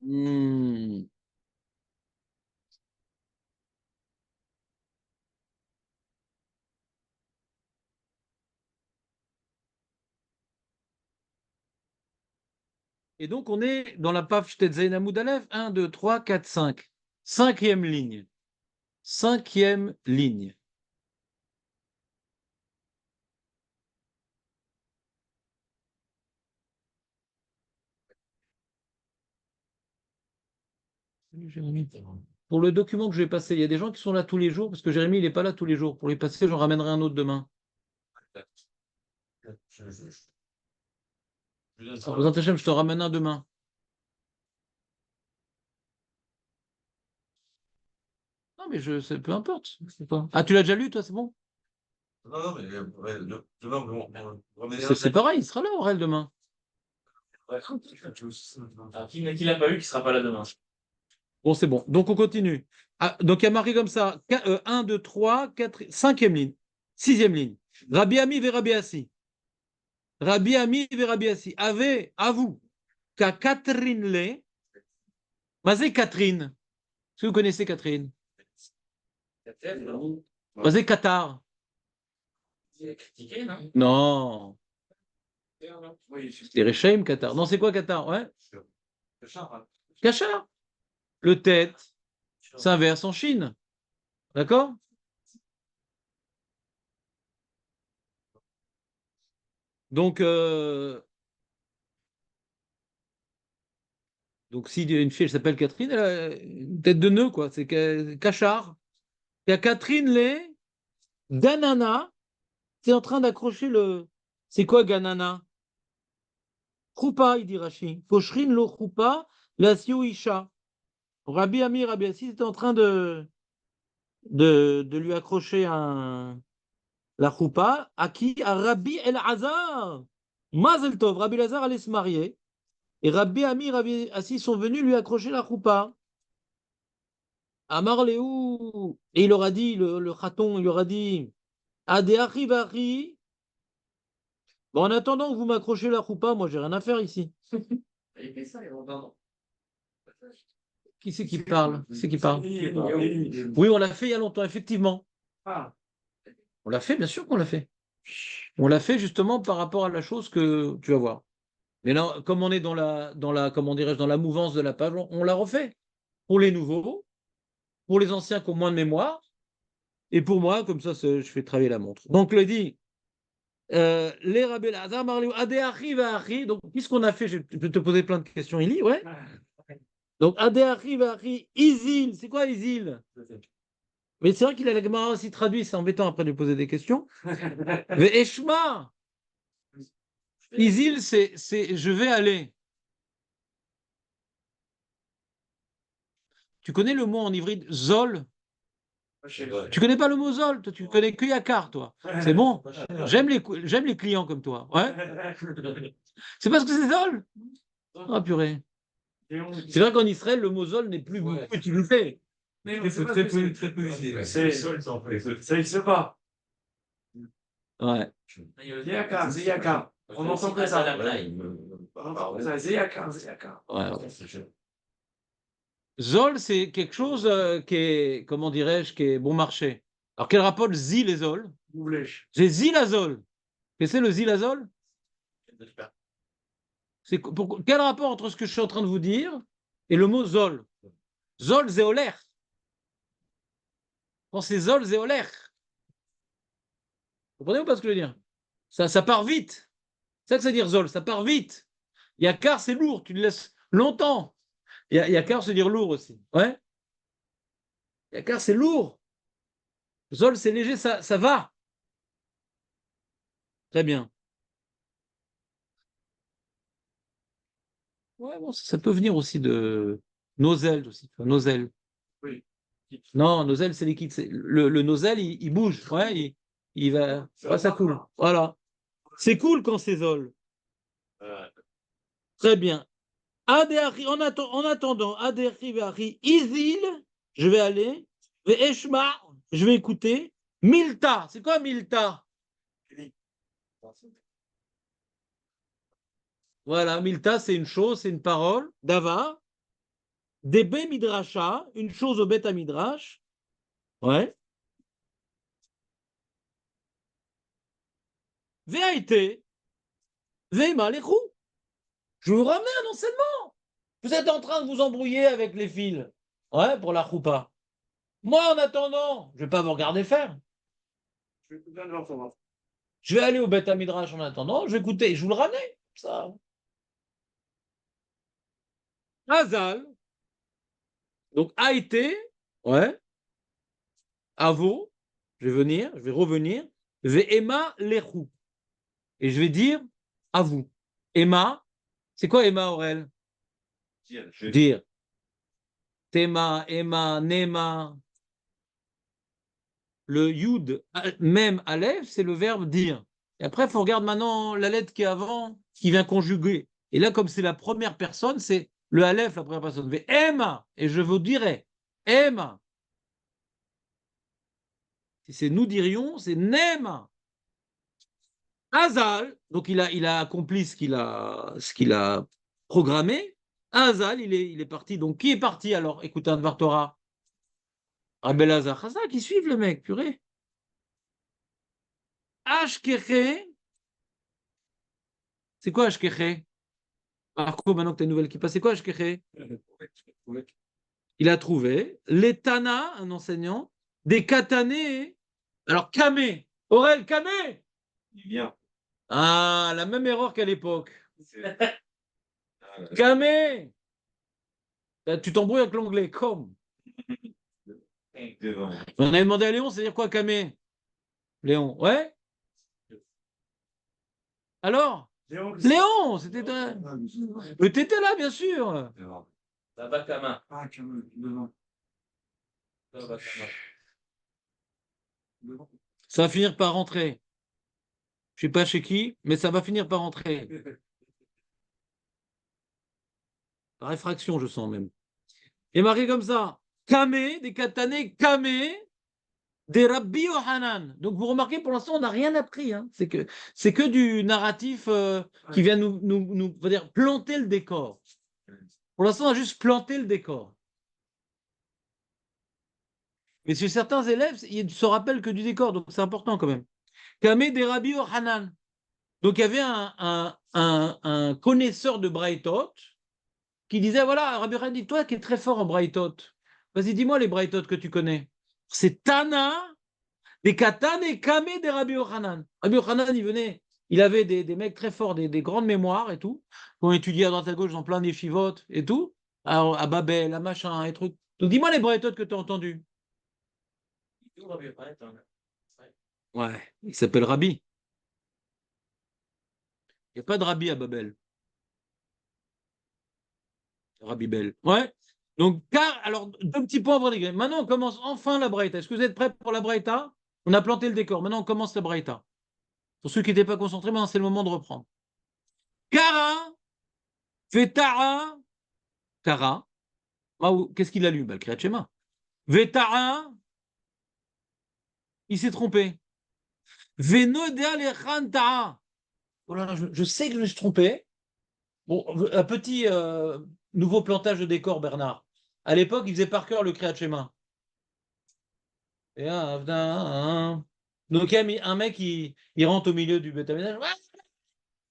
Hmm. Et donc, on est dans la page Tetzain Amoud Aleph. 1, 2, 3, 4, 5. Cinquième ligne. Cinquième ligne. Jérémy. Pour le document que je vais passer, il y a des gens qui sont là tous les jours, parce que Jérémy, il n'est pas là tous les jours. Pour les passer, j'en ramènerai un autre demain. Président Hachem, je te ramène un demain. Non, mais peu importe. Ah, tu l'as déjà lu, toi, c'est bon? Non, non, mais demain, C'est pareil, il sera là, Aurel, demain. Qui l'a pas eu, qui sera pas là demain. Bon, c'est bon. Donc, on continue. Ah, donc, il y a marqué comme ça 1, 2, 3, 4, cinquième ligne. Sixième ligne. Rabbi Ami ve Rabbi Assi. Rabbi Ami ve Rabbi Assi. Ave, à vous, qu'à Catherine Lé. Mazé Catherine. Est-ce que vous connaissez Catherine? Mazé Qatar. Critiqué, non? Non. C'est Rechaim, Qatar. Non, c'est quoi Qatar? Ouais. Cachar. Le tête s'inverse en Chine. D'accord? Donc, si une fille elle s'appelle Catherine, elle a une tête de nœud, quoi. C'est Cachar. Il y a Catherine Lé, Ganana, c'est en train d'accrocher le. C'est quoi Ganana? Choupa, il dit Rashi. Pochrin lo choupa, la isha. Rabbi Ami, Rabbi Assi était en train de lui accrocher la choupa. À qui? À Rabbi El-Hazar. Mazel Tov. Rabbi El-Hazar allait se marier. Et Rabbi Ami, Rabbi Assi sont venus lui accrocher la choupa. Amar Léou. Et il leur a dit, le chaton, il leur a dit Adéachi Vachi. Bon, en attendant que vous m'accrochez la choupa, moi, j'ai rien à faire ici. Il fait ça, il entend. Qui c'est qui parle? Qui c'est qui parle? Oui, on l'a fait il y a longtemps, effectivement. Ah. On l'a fait, bien sûr qu'on l'a fait. On l'a fait justement par rapport à la chose que tu vas voir. Mais là, comme on est comment dirais-je, dans la mouvance de la page, on l'a refait. Pour les nouveaux, pour les anciens qui ont moins de mémoire, et pour moi, comme ça, je fais travailler la montre. Donc, le dit, les Rabbi Elazar, Marlou, Adéachi, Vachi. Donc, qu'est-ce qu'on a fait? Je vais te poser plein de questions, Ili, ouais. Donc, Adéachi, Vachi, Isil, c'est quoi Isil? Mais c'est vrai qu'il a la Gemara aussi traduit, c'est embêtant après de lui poser des questions. Mais Eshma, Isil, c'est je vais aller. Tu connais le mot en hybride Zol? Tu connais pas le mot Zol? Toi, tu connais que Yakar, toi. C'est bon. J'aime les clients comme toi. Ouais. C'est parce que c'est Zol? Ah, purée. C'est vrai qu'en Israël, le mot Zol n'est plus beaucoup utilisé. Mais c'est très peu utilisé. Ça n'existe pas. Ouais. Ziyaka, Ziyaka. On entend que ça. Ziyaka, Ziyaka. Ouais. Zol, c'est quelque chose qui est, comment dirais-je, qui est bon marché. Alors, quel rapport Zil et Zol? J'ai Zilazol. Qu'est-ce que c'est le Zilazol? Quel rapport entre ce que je suis en train de vous dire et le mot Zol? Zol, zéolaire. Quand c'est Zol, zéolaire. Vous comprenez ou pas ce que je veux dire? Ça part vite. C'est ça que ça veut dire Zol, ça part vite. Yakar, c'est lourd, tu le laisses longtemps. Yakar, c'est dire lourd aussi. Ouais. Yakar, c'est lourd. Zol, c'est léger, ça va. Très bien. Ouais, bon, ça peut venir aussi de Nozel aussi. Nozel. Oui. Non, Nozel, c'est liquide. Le Nozel, il bouge. Ouais, il va. Ouais, ça coule. Voilà. C'est cool quand c'est Zol. Très bien. En attendant, Adéari, Vari, Isil, je vais aller. Eshma, je vais écouter. Milta, c'est quoi Milta? Voilà, Milta, c'est une chose, c'est une parole. Dava, des Be Midrasha, une chose au Bet Midrash. Ouais. Véaïté, Veima Lechou. Je vous ramène un enseignement. Vous êtes en train de vous embrouiller avec les fils. Ouais, pour la choupa. Moi, en attendant, je vais pas vous regarder faire. Je vais aller au Beth Midrash en attendant, je vais écouter, je vous le ramène. Ça. Hazal, donc a été, ouais, Avo, je vais venir, je vais revenir, Ve'ema Lechou. Et je vais dire à vous. Emma, c'est quoi Emma Aurel? Dire. Tema, Emma, Nema. Le Yud, même Aleph, c'est le verbe dire. Et après, il faut regarder maintenant la lettre qui est avant, qui vient conjuguer. Et là, comme c'est la première personne, c'est le Aleph, la première personne. Mais Emma, et je vous dirai, Emma. Si c'est nous dirions, c'est Nema. Azal, donc il a accompli ce qu'il a programmé. Azal, il est parti. Donc, qui est parti alors? Écoutez, un Dvar Torah. Rabbi Lazar Chazak, qui suivent le mec, purée. Ashkeche, c'est quoi Ashkeche? Marco, maintenant que tu as une nouvelle qui passe, c'est quoi Ashkeche? Il a trouvé les Tana, un enseignant, des Katanés. Alors, Kamé, Aurel, Kamé. Il vient. Ah, la même erreur qu'à l'époque. Kamé. Tu t'embrouilles avec l'anglais, comme. Devant. On avait demandé à Léon, c'est-à-dire quoi, Kamé? Léon, ouais? Alors? Léon, c'était. Mais t'étais là, bien sûr. Devant. Tabakama. Ah, devant. Tabakama. Devant. Ça va finir par rentrer. Je sais pas chez qui, mais ça va finir par rentrer. Par réfraction, je sens même. Et marqué comme ça. Kamé, des Katanés, Kamé, des Rabbi Yohanan. Donc vous remarquez, pour l'instant, on n'a rien appris. Hein. C'est que du narratif qui vient nous on va dire, planter le décor. Pour l'instant, on a juste planté le décor. Mais chez certains élèves, ils ne se rappellent que du décor, donc c'est important quand même. Kamé des Rabbi Yohanan. Donc il y avait un connaisseur de Braithot qui disait, voilà, Rabbi Yohanan, dis-toi qui est très fort en Braithot. Vas-y, dis-moi les Braithot que tu connais. C'est Tana, des Katan et Kamé des Rabbi Yohanan. Rabbi Yohanan, il venait, il avait des mecs très forts, des grandes mémoires et tout, qui ont étudié à droite à gauche dans plein d'échivotes et tout, à Babel, à machin, et trucs. Donc dis-moi les Braithot que tu as entendus. Ouais, il s'appelle Rabbi. Il n'y a pas de Rabbi à Babel. Rabbi Bel. Ouais. Donc, alors, deux petits points avant les gars. Maintenant, on commence enfin la Braïta. Est-ce que vous êtes prêts pour la Braïta? On a planté le décor. Maintenant, on commence la Braïta. Pour ceux qui n'étaient pas concentrés, maintenant, c'est le moment de reprendre. Kara, Vetara, Kara. Qu'est-ce qu'il a lu? Le Kriyat Shema. Vetara, il s'est trompé. Venodea Lechantara. Voilà, je sais que je me suis trompé. Bon, un petit nouveau plantage de décor, Bernard. À l'époque, il faisait par cœur le Kriyat Shema. Et donc, il y a un mec, il rentre au milieu du Beth Amikdash.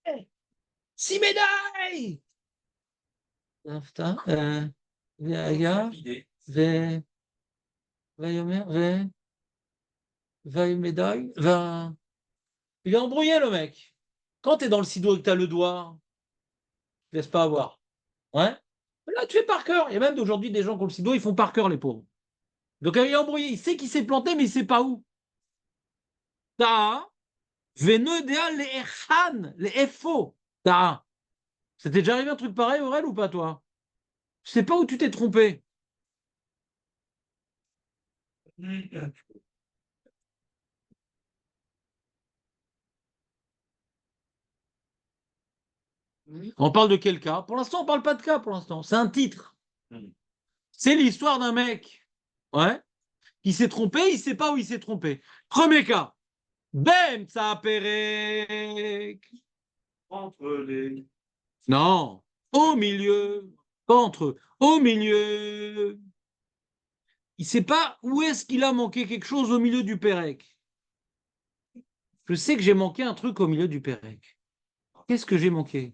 Ouais, 6 médailles! Putain, Vaya, Ve, Vayomer, Ve, médaille, Va. Il est embrouillé, le mec. Quand tu es dans le sido et que tu as le doigt, tu ne laisses pas avoir. Ouais? Là, tu fais par cœur. Il y a même d'aujourd'hui des gens qui ont le sido, ils font par cœur, les pauvres. Donc, il est embrouillé. Il sait qu'il s'est planté, mais il ne sait pas où. Ta, Venodea, les Echan, les FO. Ta. Ça t'est déjà arrivé un truc pareil, Aurel, ou pas, toi? Je sais pas où tu t'es trompé. On parle de quel cas? Pour l'instant, on parle pas de cas, pour l'instant. C'est un titre. C'est l'histoire d'un mec, ouais, qui s'est trompé, il sait pas où il s'est trompé. Premier cas. Bem, ça Perek. Entre les. Non, au milieu. pas entre eux, au milieu. Il ne sait pas où est-ce qu'il a manqué quelque chose au milieu du Pérec. Je sais que j'ai manqué un truc au milieu du Pérec. Qu'est-ce que j'ai manqué?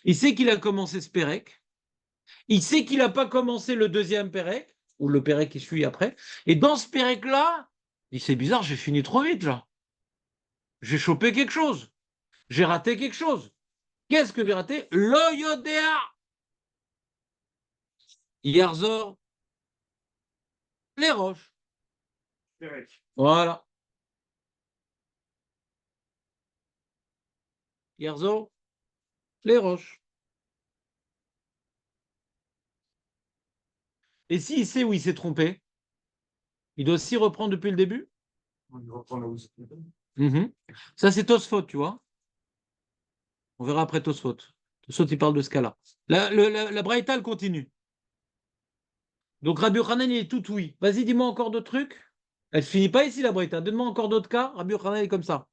Il sait qu'il a commencé ce Pérec. Il sait qu'il n'a pas commencé le deuxième Pérec, ou le Pérec qui suit après. Et dans ce Pérec-là, il dit, c'est bizarre, j'ai fini trop vite là. J'ai chopé quelque chose. J'ai raté quelque chose. Qu'est-ce que j'ai raté? L'Oyodéa. Yerzor, les roches. Voilà. Yerzor, les roches. Et s'il sait où il s'est trompé, il doit aussi reprendre depuis le début. Ça, c'est Tosfot, tu vois. On verra après Tosfot. Tosfot, il parle de ce cas-là. La Braïta, elle continue. Donc Rabbi Yochanan, il est tout oui. Vas-y, dis-moi encore d'autres trucs. Elle ne finit pas ici, la Braïta. Donne-moi encore d'autres cas. Rabbi Yochanan est comme ça.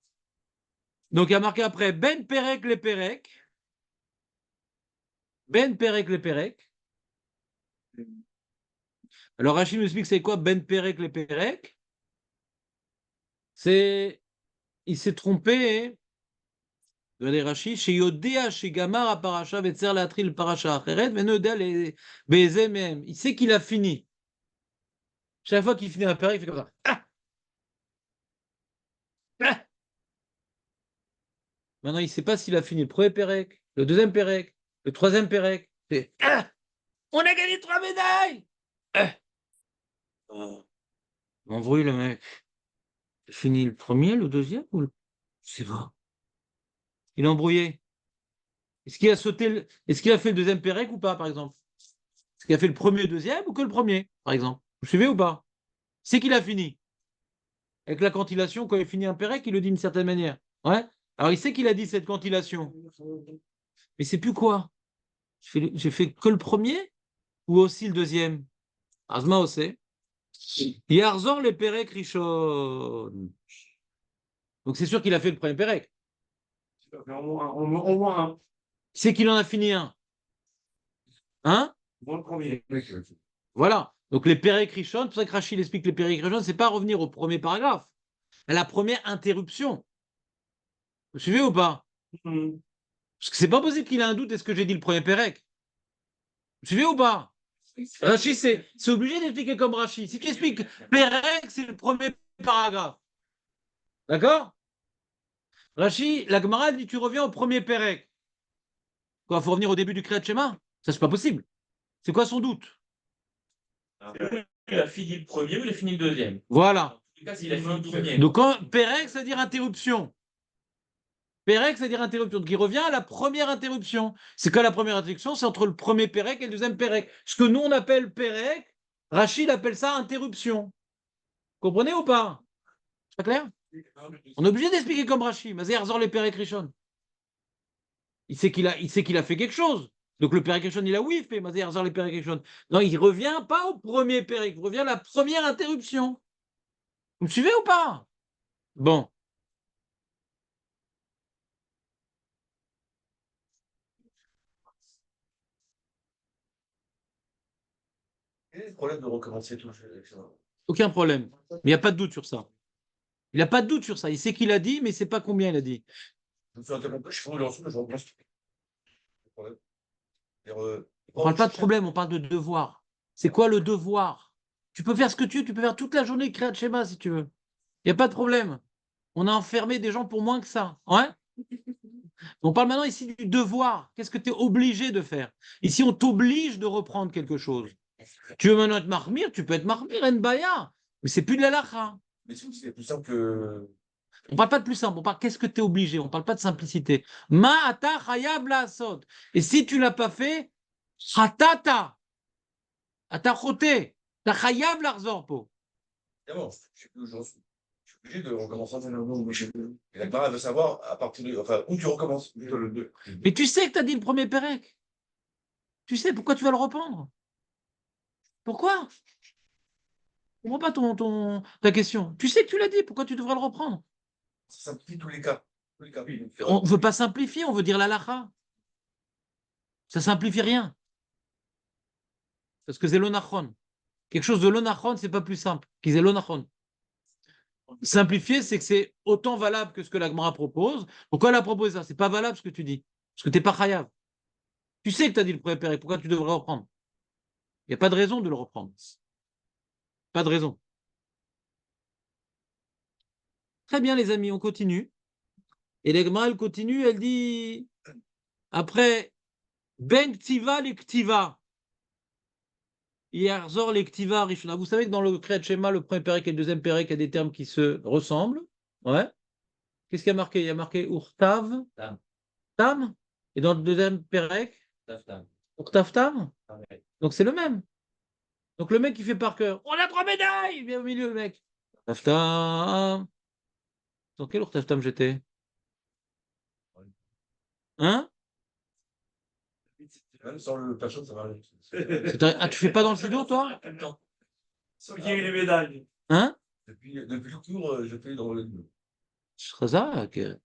Donc il y a marqué après Ben Perek les Perek. Ben Perek les Perek. Alors Rachid nous explique c'est quoi Ben Perek les Perek. C'est. Il s'est trompé. Regardez Rachid. Chez Yodéa, chez Gamar, à Paracha, Vetzer Latril, Paracha, Acheret, Venodéa, les Bezemem. Il sait qu'il a fini. Chaque fois qu'il finit un Perek, il fait comme ça. Ah. Ah. Maintenant, il ne sait pas s'il a fini le premier Pérec, le deuxième Pérec, le troisième Pérec. C'est ah, on a gagné 3 médailles. Ah. Oh. M'embrouille le mec. Il fini le premier, le deuxième ou le. C'est vrai. Il est embrouillé. Est-ce qu'il a sauté Est-ce qu'il a fait le deuxième Pérec ou pas, par exemple? Est-ce qu'il a fait le premier, deuxième ou que le premier, par exemple? Vous suivez ou pas? C'est qu'il a fini. Avec la cantillation, quand il finit un Pérec, il le dit d'une certaine manière. Ouais. Alors il sait qu'il a dit cette cantillation. Mais c'est plus quoi? J'ai fait que le premier ou aussi le deuxième? Asma aussi. Yarzor les Pérec Rishon. Donc c'est sûr qu'il a fait le premier Pérec. Au moins un. C'est qu'il en a fini un. Hein? Moins le premier. Voilà. Donc les Pérec Rishon, c'est pour ça que Rachid explique les Pérec Rishon, c'est pas revenir au premier paragraphe, à la première interruption. Vous suivez ou pas? Parce que c'est pas possible qu'il ait un doute, est-ce que j'ai dit le premier Pérec? Vous suivez ou pas? Rachid, c'est obligé d'expliquer comme Rachid. Si tu expliques Pérec, c'est le premier paragraphe. D'accord? Rachid, la Gemara dit tu reviens au premier Pérec. Quoi, faut revenir au début du Kriyat Shema? Ça, c'est pas possible. C'est quoi son doute? Il a fini le premier ou il a fini le deuxième? Voilà. En tout cas, s'il a fini le premier. Donc, Pérec, ça veut dire interruption. Pérec, ça veut dire interruption. Donc, il revient à la première interruption. C'est quoi la première interruption? C'est entre le premier Pérec et le deuxième Pérec. Ce que nous, on appelle Pérec, Rachid appelle ça interruption. Comprenez ou pas? C'est pas clair? On est obligé d'expliquer comme Rachid. Mazé Arzor les Pérec Rishon. Il sait qu'il a fait quelque chose. Donc le Pérec Rishon, il a oui fait, Mazé Arzor les Pérec Rishon. Non, il revient pas au premier Pérec, il revient à la première interruption. Vous me suivez ou pas? Bon. Quel est le problème de recommencer tout? Aucun problème. Mais il n'y a pas de doute sur ça. Il n'a pas de doute sur ça. Il sait qu'il a dit, mais il ne sait pas combien il a dit. Je me suis interrompu, je suis revenu ensuite, je recommence. On ne parle pas de problème, on parle de devoir. C'est quoi le devoir? Tu peux faire ce que tu veux, tu peux faire toute la journée créer de schéma si tu veux. Il n'y a pas de problème. On a enfermé des gens pour moins que ça. Ouais. On parle maintenant ici du devoir. Qu'est-ce que tu es obligé de faire? Ici, on t'oblige de reprendre quelque chose. Tu veux maintenant être marmire, tu peux être marmire, Nbaya. Mais c'est plus de la lacha. Mais c'est plus simple que. On ne parle pas de plus simple, on parle qu'est-ce que tu es obligé, on ne parle pas de simplicité. Ma ata chayab la'asot. Et si tu ne l'as pas fait, chatata. Ata choté. Ta chayab la'rzor po. Évidemment, je suis obligé de recommencer un nouveau. Et la Clara veut savoir à partir de. Enfin, où tu recommences. Mais tu sais que tu as dit le premier Pérec. Tu sais pourquoi tu vas le reprendre? Pourquoi? Je ne comprends pas ta question. Tu sais que tu l'as dit, pourquoi tu devrais le reprendre? Ça simplifie tous les cas. Tous les cas. On ne veut pas simplifier, on veut dire la lacha. Ça ne simplifie rien. Parce que c'est l'onachon. Quelque chose de l'onachon, c'est pas plus simple qu'ils aient l'onachon. Simplifier, c'est que c'est autant valable que ce que la Gemara propose. Pourquoi elle a proposé ça? C'est pas valable ce que tu dis. Parce que tu n'es pas chayav. Tu sais que tu as dit le premier pérec. Pourquoi tu devrais reprendre? Il n'y a pas de raison de le reprendre. Pas de raison. Très bien, les amis, on continue. Et la Gemara, elle continue, elle dit après Ben Ktiva le Ktiva. Yerzor le Ktiva Rishona. Vous savez que dans le Kriyat Shema, le premier pérec et le deuxième pérec, il y a des termes qui se ressemblent. Ouais. Qu'est-ce qu'il y a marqué? Il y a marqué Urtav, Tam. Tam. Et dans le deuxième pérec, Taf, tam. Urtav Tam. Ah ouais. Donc c'est le même. Donc le mec qui fait par cœur, on a 3 médailles, il vient au milieu le mec. Urtav Tam. Dans quel Urtav Tam j'étais? Hein? Même sans le perso, ça va aller. Ah, tu fais pas dans le judo, toi? Attends. Sauf qu'il y a eu les médailles. Hein? Depuis le cours, je fais dans le. Je serais ça, ok. Il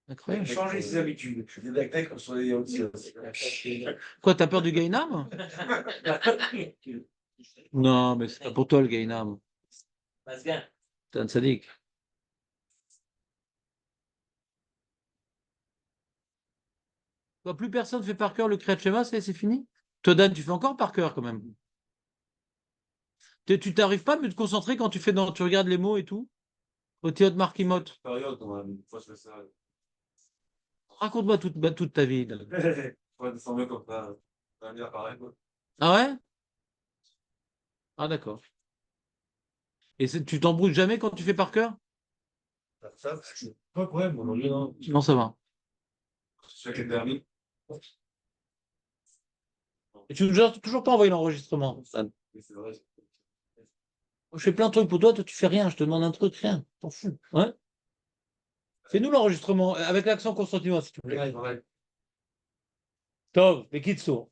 a Incroyable. changé ses habitudes. Je fais des didactèques comme sur les aussi. Quoi, t'as peur du Gainam? Non, mais c'est pas pour toi le Gainam. Mazgan. T'es un sadique. Toi, plus personne fait par cœur le Kriyat Shema, c'est fini? Toi, Dan, tu fais encore par cœur quand même. Tu t'arrives pas à me te concentrer quand tu fais tu regardes les mots et tout? Au théâtre Marquimot. Période, quand même. Une fois, je fais ça. Raconte-moi toute ta vie. Dan. Ouais, descendre comme ça. Ça va venir pareil, quoi. Ah ouais? Ah d'accord. Et tu t'embrouilles jamais quand tu fais par cœur? Ça, c'est pas de problème, aujourd'hui, non. Non, ça va. C'est qui est permis. Et tu n'as toujours pas envoyé l'enregistrement, Dan. Oui, c'est vrai. Je fais plein de trucs pour toi, toi tu fais rien, je te demande un truc, rien. T'en fous. Ouais? Fais-nous l'enregistrement avec l'accent constantinois, s'il te plaît. Ouais, ouais. Tov, mais quitte sourd.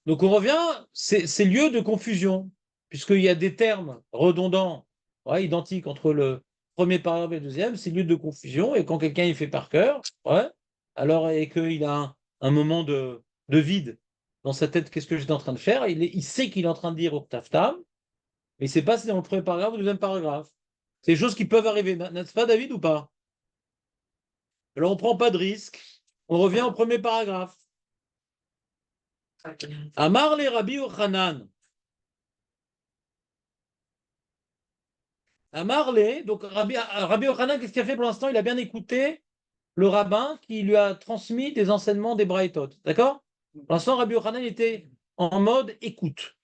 Donc on revient, c'est lieu de confusion, puisqu'il y a des termes redondants, ouais, identiques entre le premier paragraphe et le deuxième, c'est lieu de confusion, et quand quelqu'un il fait par cœur, ouais, alors et qu'il a un moment de vide dans sa tête, qu'est-ce que j'étais en train de faire, il sait qu'il est en train de dire Urtaftam, mais il ne sait pas si c'est dans le premier paragraphe ou le deuxième paragraphe. C'est des choses qui peuvent arriver, n'est-ce pas David ou pas? Alors on ne prend pas de risque, on revient au premier paragraphe. Amar le Rabbi Yochanan. Amar le, donc Rabbi Yochanan, qu'est-ce qu'il a fait pour l'instant? Il a bien écouté le rabbin qui lui a transmis des enseignements des Braïtot. D'accord? Pour l'instant, Rabbi Yochanan était en mode écoute.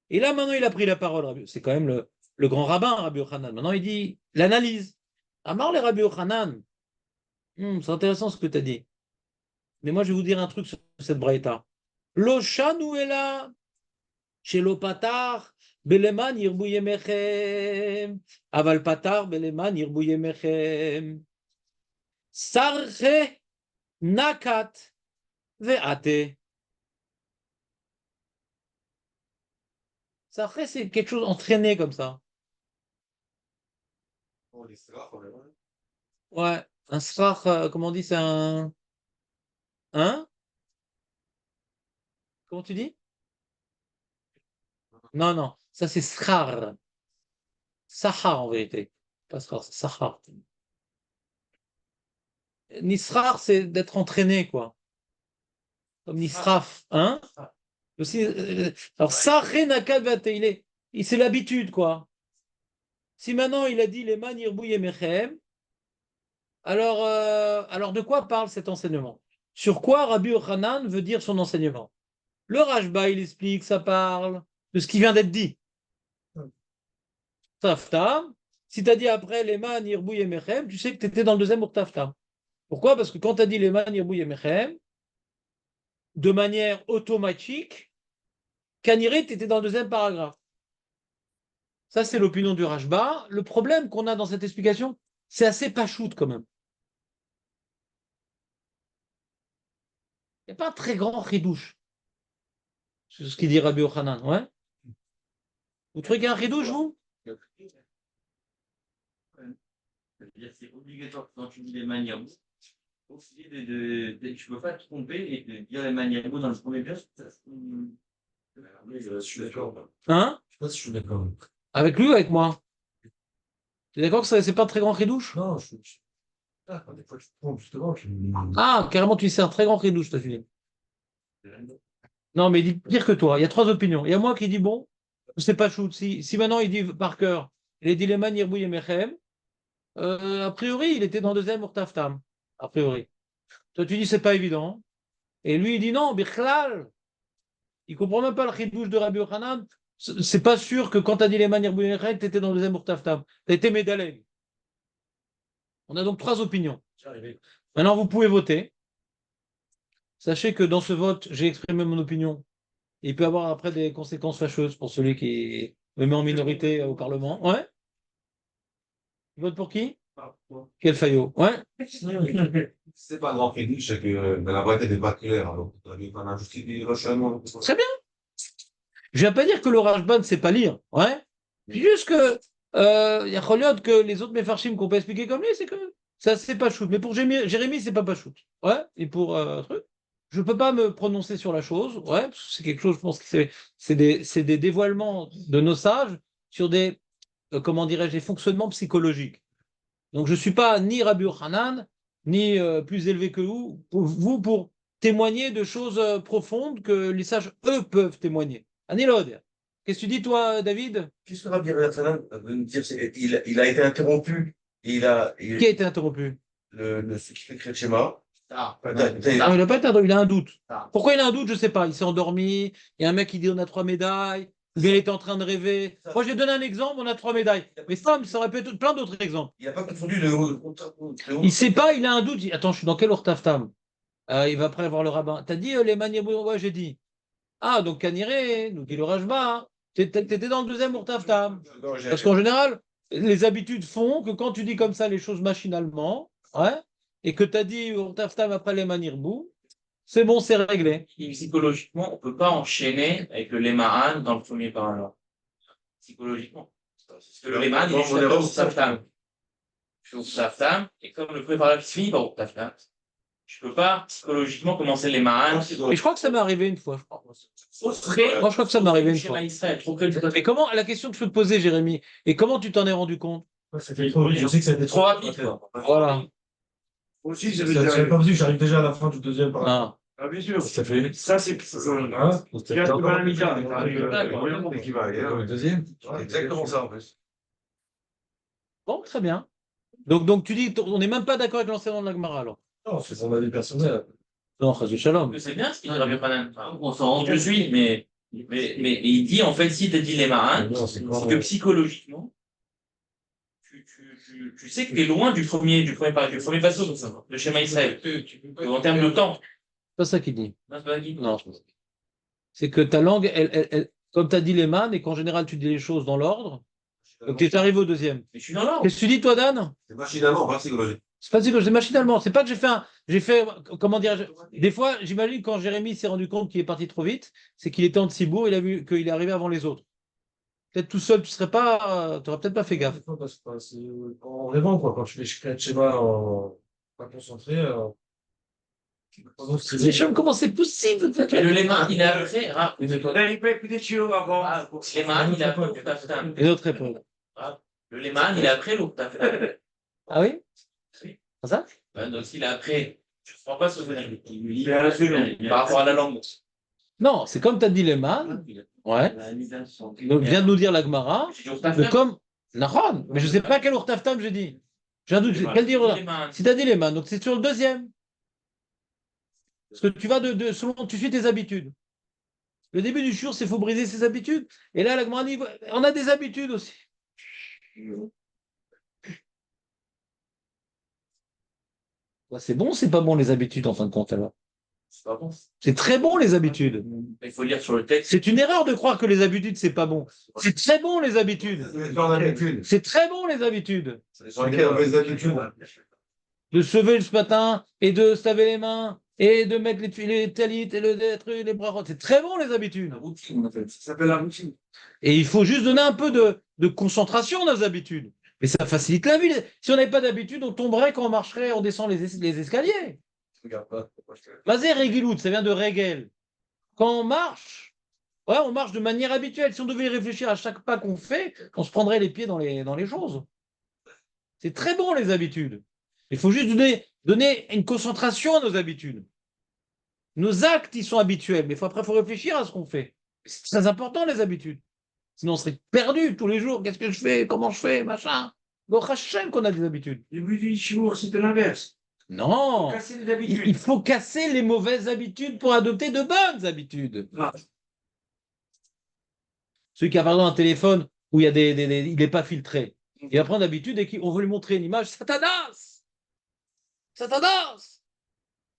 Et là, maintenant, il a pris la parole. C'est quand même le grand rabbin, Rabbi Yochanan. Maintenant, il dit l'analyse. Amar le Rabbi Yochanan. C'est intéressant ce que tu as dit. Mais moi, je vais vous dire un truc sur cette Braïta. Lo shanu ela shelo patar beleman yirbu yemechem aval patar beleman yirbu yemechem sarche nakat ve'ate. Sarche, c'est quelque chose entraîné comme ça. Oh, les strass, quand même. Ouais, un srach, comment on dit, c'est un... Hein? Comment tu dis? Non, non, ça c'est srar. Sahar en vérité. Pas srar, c'est sahar. Nisrar, c'est d'être entraîné, quoi. Comme nisraf, hein? Aussi, alors, sarche nakat ve'ate, c'est l'habitude, quoi. Si maintenant il a dit les man yirbu yemechem, alors de quoi parle cet enseignement? Sur quoi Rabbi Yochanan veut dire son enseignement? Le Rashba, il explique, ça parle de ce qui vient d'être dit. Taftam, si tu as dit après les man yirbu yemechem, tu sais que tu étais dans le deuxième Taftam. Pourquoi? Parce que quand tu as dit les man yirbu yemechem, de manière automatique, Kaniré, tu étais dans le deuxième paragraphe. Ça, c'est l'opinion du Rashba. Le problème qu'on a dans cette explication, c'est assez pachoute quand même. Il n'y a pas un très grand ridouche. C'est ce qu'il dit Rabbi Yochanan, ouais. Vous trouvez qu'il y a un ridouche, vous? C'est obligatoire quand tu dis les manières. Au fil tu peux pas te tromper et de dire les manières dans le premier verset. Oui, je suis d'accord. Hein? Je sais pas si je suis d'accord. Avec lui ou avec moi? Tu es d'accord que c'est pas un très grand ridouche? Non, ah, des fois, tu te trompes, justement. Ah, carrément, tu sais, un très grand ridouche, t'as fini. Non, mais il dit pire que toi. Il y a trois opinions. Il y a moi qui dis bon, c'est pas shoot. Si maintenant il dit par cœur, il a dit les manières bouillées Mechem, a priori, il était dans le deuxième Urtaftam. A priori. Toi, tu dis c'est pas évident. Et lui, il dit non, Bichlal. Il comprend même pas le ridouche de Rabbi Yochanan. C'est pas sûr que quand tu as dit les manières bouillées Mechem, tu étais dans le deuxième Urtaftam. Tu as été Médalègue. On a donc trois opinions. Maintenant, vous pouvez voter. Sachez que dans ce vote, j'ai exprimé mon opinion. Il peut avoir après des conséquences fâcheuses pour celui qui me met en minorité au Parlement. Ouais. Tu votes pour qui? Quel faillot? Ouais. C'est pas un grand crédit, c'est que la boîte n'est pas claire. Alors, tu as vu qu'on a justifié vachement. Très bien. Je viens pas dire que l'orage ban, c'est pas lire. Ouais. Puis juste que il y a Choliot que les autres méfarchim qu'on peut expliquer comme lui, c'est que ça, c'est pas shoot. Mais pour Jérémy, c'est pas shoot. Ouais. Et pour truc. Je peux pas me prononcer sur la chose. Ouais. Parce que c'est quelque chose, je pense que c'est des dévoilements de nos sages sur des, comment dirais-je, des fonctionnements psychologiques. Donc, je ne suis pas ni Rabbi Yochanan, ni plus élevé que vous pour témoigner de choses profondes que les sages, eux, peuvent témoigner. Anilod, qu'est-ce que tu dis, toi, David? Qu'est-ce que Rabbi Yochanan veut nous dire? Il a été interrompu. Et Qui a été interrompu? ce qui fait Shema. Ah, Non, il n'a pas été interrompu, il a un doute. Ah. Pourquoi il a un doute? Je ne sais pas. Il s'est endormi, il y a un mec qui dit on a 3 médailles, ou bien il était en train de rêver. Moi, j'ai donné un exemple, on a 3 médailles. Mais ça aurait pu être plein d'autres exemples. Il n'a pas confondu le haut. Il ne sait pas, il a un doute. Attends, je suis dans quel Urtaftam? Il va après voir le rabbin. T'as dit les manières. Ouais, j'ai dit. Ah, donc Kaniré, nous dit le Rajba. T'étais dans le deuxième Urtaftam. Parce qu'en général, les habitudes font que quand tu dis comme ça les choses machinalement, ouais, et que tu as dit Urtaftam après les manirbou, c'est bon, c'est réglé. Et psychologiquement, on peut pas enchaîner avec le Lemahan dans le premier paragraphe. Psychologiquement. Parce que le Lemahan, il est juste après Urtaftam. Urtaftam, et comme le premier paragraphe se finit par Urtaftam, je peux pas psychologiquement commencer les Lemahan. Et je crois que ça m'est arrivé une fois. Je crois. Trop près. Moi, je crois que ça m'est arrivé une fois. Israël, trop près du Mais comment, la question que je peux te poser, Jérémy, et comment tu t'en es rendu compte? C'était trop vite, je sais que ça a été trop rapide, quoi. Voilà. Aussi, j'avais pas vu, j'arrive déjà à la fin du deuxième paragraphe. Ah. Ah, bien sûr. Ça fait. Ça, c'est. Hein? Tu restes pas à la mi-temps. Qui va aller, le deuxième. C'est exactement ça, en plus. Bon, très bien. Donc tu dis, on n'est même pas d'accord avec l'enseignement de la Gemara, alors? Non, c'est son avis personnel. Non, Chazé Shalom. C'est bien ce qu'il dit Rabbi Yochanan. On s'en rend que je suis, mais il dit, en fait, si tu dit les Mahan, Non, c'est que psychologiquement, tu sais que tu es loin du premier passo de Shema Israël. En termes de temps. C'est pas ça qu'il dit. Non, c'est pas dit. Non. C'est que ta langue, comme tu as dit les man, et qu'en général tu dis les choses dans l'ordre, donc tu es arrivé au deuxième. Mais je suis dans l'ordre. Qu'est-ce que tu dis, toi, Dan? C'est machinalement, pas psychologique. C'est pas que c'est machinalement. C'est pas que j'ai fait, comment dire, des fois, j'imagine quand Jérémy s'est rendu compte qu'il est parti trop vite, c'est qu'il était en Tsibourg, il a vu qu'il est arrivé avant les autres. Peut-être tout seul, tu n'aurais peut-être pas fait gaffe. En rêvant, quoi, quand tu fais le schéma pas concentré. Les chums, comment c'est possible? Et le Lema, il est après. Il peut écouter Chio avant. Le Lema, il est après l'Oktaftam. Et d'autres réponses. Le Lema, il est après l'Oktaftam. Ah oui? Oui. C'est ça? Donc, s'il est après, je ne crois pas ce que il lit par rapport à la langue. Non, c'est comme tu as dit les man. Ouais. Donc, vient de nous dire la Gemara. Mais comme. Nahon. Mais je ne sais pas quel Urtaftam je dis. J'ai un doute. Quel dire? Si tu as dit les man, donc c'est sur le deuxième. Parce que tu vas selon, tu suis tes habitudes. Le début du jour, c'est qu'il faut briser ses habitudes. Et là, la Gemara dit, on a des habitudes aussi. C'est bon, c'est pas bon les habitudes en fin de compte alors. C'est pas bon. C'est très bon les habitudes. Il faut lire sur le texte. C'est une erreur de croire que les habitudes c'est pas bon. C'est très bon les habitudes. C'est très bon les habitudes. De se lever ce matin et de se laver les mains et de mettre les talites et les bras. C'est très bon les habitudes. La routine, on appelle ça. Ça s'appelle la routine. Et il faut juste donner un peu de concentration dans les habitudes. Mais ça facilite la vie. Si on n'avait pas d'habitude, on tomberait quand on marcherait, on descend les escaliers. Regarde pas. Mazé regilout, ça vient de regel. Quand on marche, ouais, on marche de manière habituelle. Si on devait y réfléchir à chaque pas qu'on fait, on se prendrait les pieds dans les choses. C'est très bon, les habitudes. Il faut juste donner une concentration à nos habitudes. Nos actes, ils sont habituels, mais après, il faut réfléchir à ce qu'on fait. C'est très important, les habitudes. Sinon, on serait perdu tous les jours. Qu'est-ce que je fais? Comment je fais? Machin. Donc, Hachem qu'on a des habitudes. Le but du Shiur, c'était l'inverse. Non. Casser les habitudes. Il faut casser les mauvaises habitudes pour adopter de bonnes habitudes. Ah. Celui qui a par exemple un téléphone où il y a il n'est pas filtré. Il va prendre d'habitude et on veut lui montrer une image. Satanas! Satanas!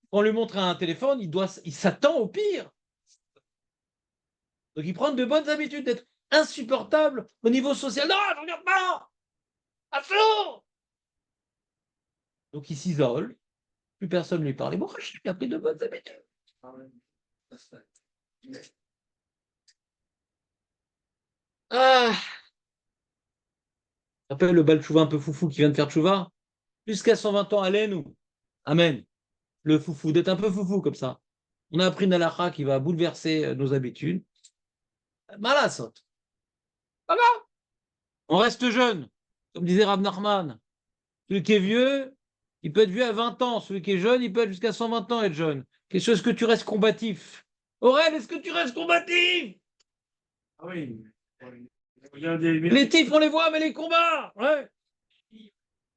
Quand on lui montre un téléphone, il s'attend au pire. Donc il prend de bonnes habitudes d'être insupportable au niveau social. Non, je ne regarde pas! Attention! Donc il s'isole. Plus personne ne lui parle. Et bon, il a pris de bonnes habitudes. Ah! Je rappelle le bal tchouva un peu foufou qui vient de faire tchouva. Jusqu'à 120 ans, allez nous. Amen. Le foufou, d'être un peu foufou comme ça. On a appris une halakha qui va bouleverser nos habitudes. Malas. Voilà. On reste jeune. Comme disait Rab Nachman. Celui qui est vieux, il peut être vieux à 20 ans. Celui qui est jeune, il peut être jusqu'à 120 ans être jeune. Question, est-ce que tu restes combatif? Aurel, est-ce que tu restes combatif? Ah oui. Regardez, Les tifs, on les voit, mais les combats, ouais.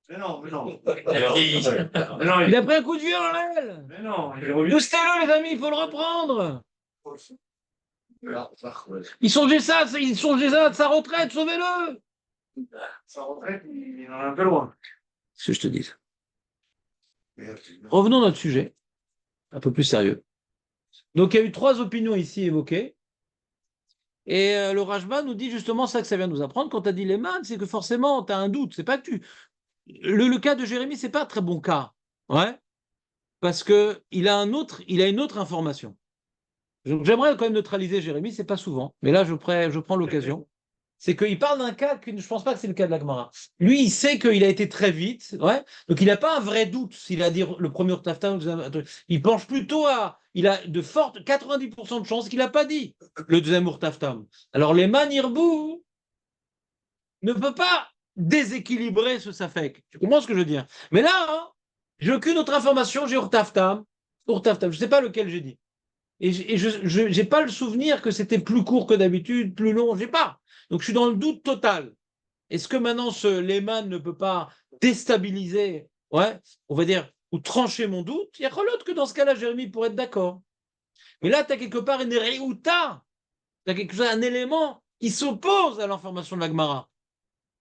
Mais non, mais non. Mais non, Il a pris un coup de vieux, Aurel. Mais non, il est revenu. Boostez-le, les amis, il faut le reprendre. Il songeait ça de sa retraite, sauvez-le. Sa retraite, il en est un peu loin. Ce que je te dis. Revenons à notre sujet, un peu plus sérieux. Donc, il y a eu 3 opinions ici évoquées. Et le Rajba nous dit justement ça que ça vient nous apprendre. Quand tu as dit les man, c'est que forcément, tu as un doute. C'est pas que tu. Le cas de Jérémie, c'est pas un très bon cas. Ouais. Parce qu'il a une autre information. Donc, j'aimerais quand même neutraliser Jérémie, c'est pas souvent. Mais là, je prends l'occasion. C'est qu'il parle d'un cas que je ne pense pas que c'est le cas de la Gemara. Lui, il sait qu'il a été très vite, ouais. Donc il n'a pas un vrai doute s'il a dit le premier Urtaftam. Il penche plutôt il a de fortes 90% de chances qu'il n'a pas dit le deuxième Urtaftam. Alors les Manirbou ne peut pas déséquilibrer ce Safek. Tu comprends ce que je veux dire? Mais là, hein, j'ai aucune autre information, j'ai Urtaftam, je ne sais pas lequel j'ai dit. Et je n'ai pas le souvenir que c'était plus court que d'habitude, plus long, j'ai pas. Donc je suis dans le doute total. Est-ce que maintenant ce Lehman ne peut pas déstabiliser, ouais, on va dire, ou trancher mon doute? Il y a l'autre que dans ce cas-là, Jérémie pourrait être d'accord. Mais là, tu as quelque part une réouta, tu as un élément qui s'oppose à l'information de la Gemara.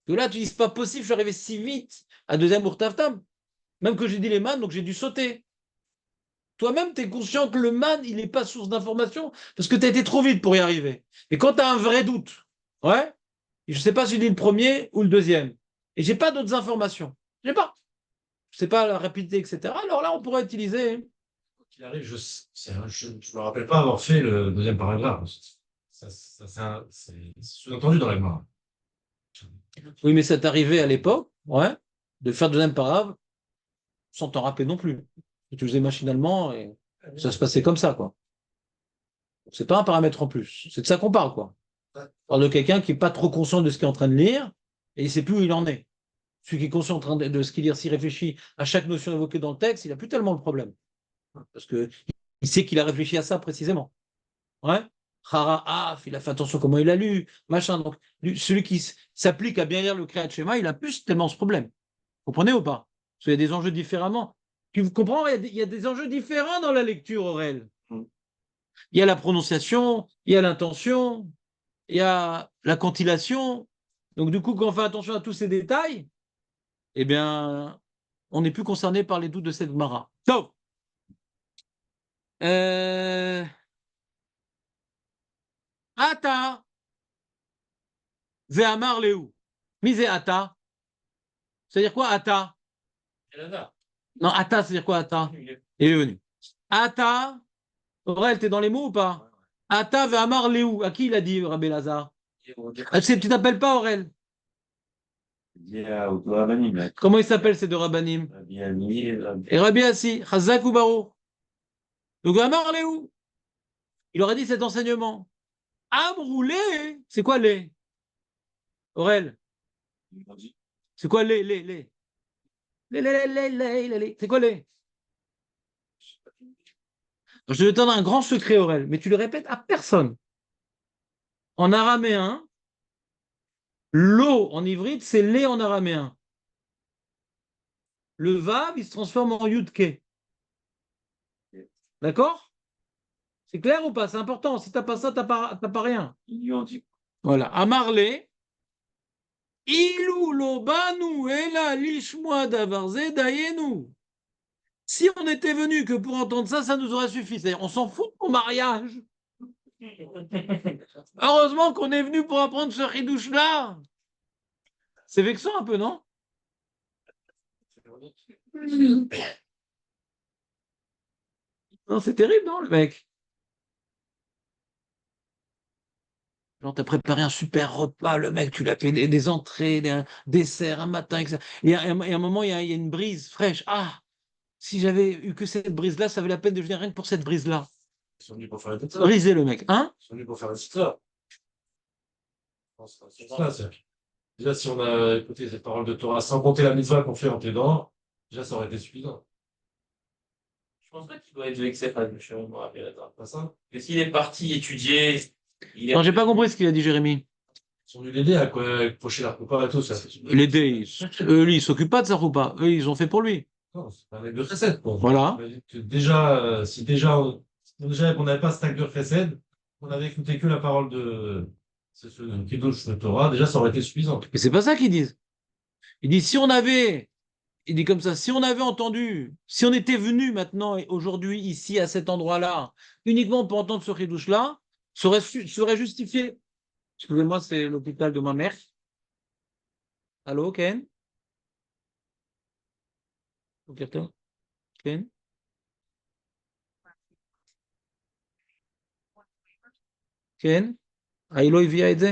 Que là, tu dis, c'est pas possible, je suis arrivé si vite à deuxième Urtaftam. Même que j'ai dit Lehman, donc j'ai dû sauter. Toi-même, tu es conscient que le man, il n'est pas source d'information parce que tu as été trop vite pour y arriver. Et quand tu as un vrai doute, ouais, je ne sais pas si je dis le premier ou le deuxième, et j'ai pas d'autres informations, j'ai pas. Je ne sais pas la rapidité, etc. Alors là, on pourrait utiliser. Quoi qu'il arrive, je me rappelle pas avoir fait le deuxième paragraphe. C'est sous-entendu dans la Gemara. Oui, mais c'est arrivé à l'époque, ouais, de faire le deuxième paragraphe sans t'en rappeler non plus. Tu le faisais machinalement et ça se passait comme ça, quoi. C'est pas un paramètre en plus. C'est de ça qu'on parle, quoi. On parle de quelqu'un qui n'est pas trop conscient de ce qu'il est en train de lire et il ne sait plus où il en est. Celui qui est conscient de ce qu'il lit, s'il réfléchit à chaque notion évoquée dans le texte, il n'a plus tellement le problème. Parce qu'il sait qu'il a réfléchi à ça précisément. Ouais. Il a fait attention à comment il a lu, machin. Donc, celui qui s'applique à bien lire le Kriyat Shema, il n'a plus tellement ce problème. Vous comprenez ou pas? Parce qu'il y a des enjeux différemment. Tu comprends? Il y a des enjeux différents dans la lecture orale. Il y a la prononciation, il y a l'intention, il y a la cantillation. Donc, du coup, quand on fait attention à tous ces détails, eh bien, on n'est plus concerné par les doutes de cette Mara. Donc, Ata, Ve'amar Léou. Mise Ata. C'est-à-dire quoi, Ata? Non, Ata, c'est-à-dire quoi, Ata? Il est venu. Ata, Aurel, t'es dans les mots ou pas? Ata Ve'amar Léou. À qui il a dit, Rabbi Lazare? Tu t'appelles pas Aurel? Comment ils s'appellent ces deux rabbanim? Et Rabbi Assi, Chazak ou Baruch. Donc Amar Léou, il aurait dit cet enseignement. Amroulé, c'est quoi les? Aurel, c'est quoi les? Les. C'est quoi les? Je te donne un grand secret, Aurel, mais tu le répètes à personne. En araméen, l'eau en ivrite, c'est lait en araméen. Le vav, il se transforme en yudke. D'accord? C'est clair ou pas? C'est important. Si t'as pas ça, t'as pas rien. Voilà. Amarle. Ilou lobanu ela lishmoa davarze dayenu. Si on était venu que pour entendre ça, ça nous aurait suffi. C'est-à-dire, on s'en fout de mon mariage. Heureusement qu'on est venu pour apprendre ce ridouche-là. C'est vexant un peu, non? Non, c'est terrible, non, le mec? Genre, t'as préparé un super repas, le mec, tu l'as fait des entrées, des desserts, un matin, etc. Et à un moment, il y a une brise fraîche. Ah, si j'avais eu que cette brise-là, ça valait la peine de venir rien que pour cette brise-là. Ils sont venus pour faire la pizza. Briser le mec, hein? Ils sont venus pour faire la pizza. Déjà, si on a écouté cette parole de Torah sans compter la mitzvah qu'on fait en t'aidant, déjà, ça aurait été suffisant. Je pense pas qu'il doit être vexé par le chemin, Pas ça? parce qu'il est parti étudier. Non, j'ai pas compris ce qu'il a dit, Jérémy. Ils sont venus l'aider à pocher la repas et tout. Ça. L'aider, lui, il s'occupe pas de sa roupa. Eux, ils ont fait pour lui. Non, c'est un acte de chesed. Quoi. Voilà. Déjà, si déjà on n'avait pas cet acte de chesed, on avait écouté que la parole de ce Kiddush de Torah, déjà, ça aurait été suffisant. Mais c'est pas ça qu'ils disent. Ils disent, il dit comme ça, si on avait entendu, si on était venu maintenant et aujourd'hui ici à cet endroit-là, uniquement pour entendre ce ridouche-là, ça aurait justifié. Excusez-moi, c'est l'hôpital de ma mère. Allô, Ken? Ken? Ken? היא לא הביאה את זה?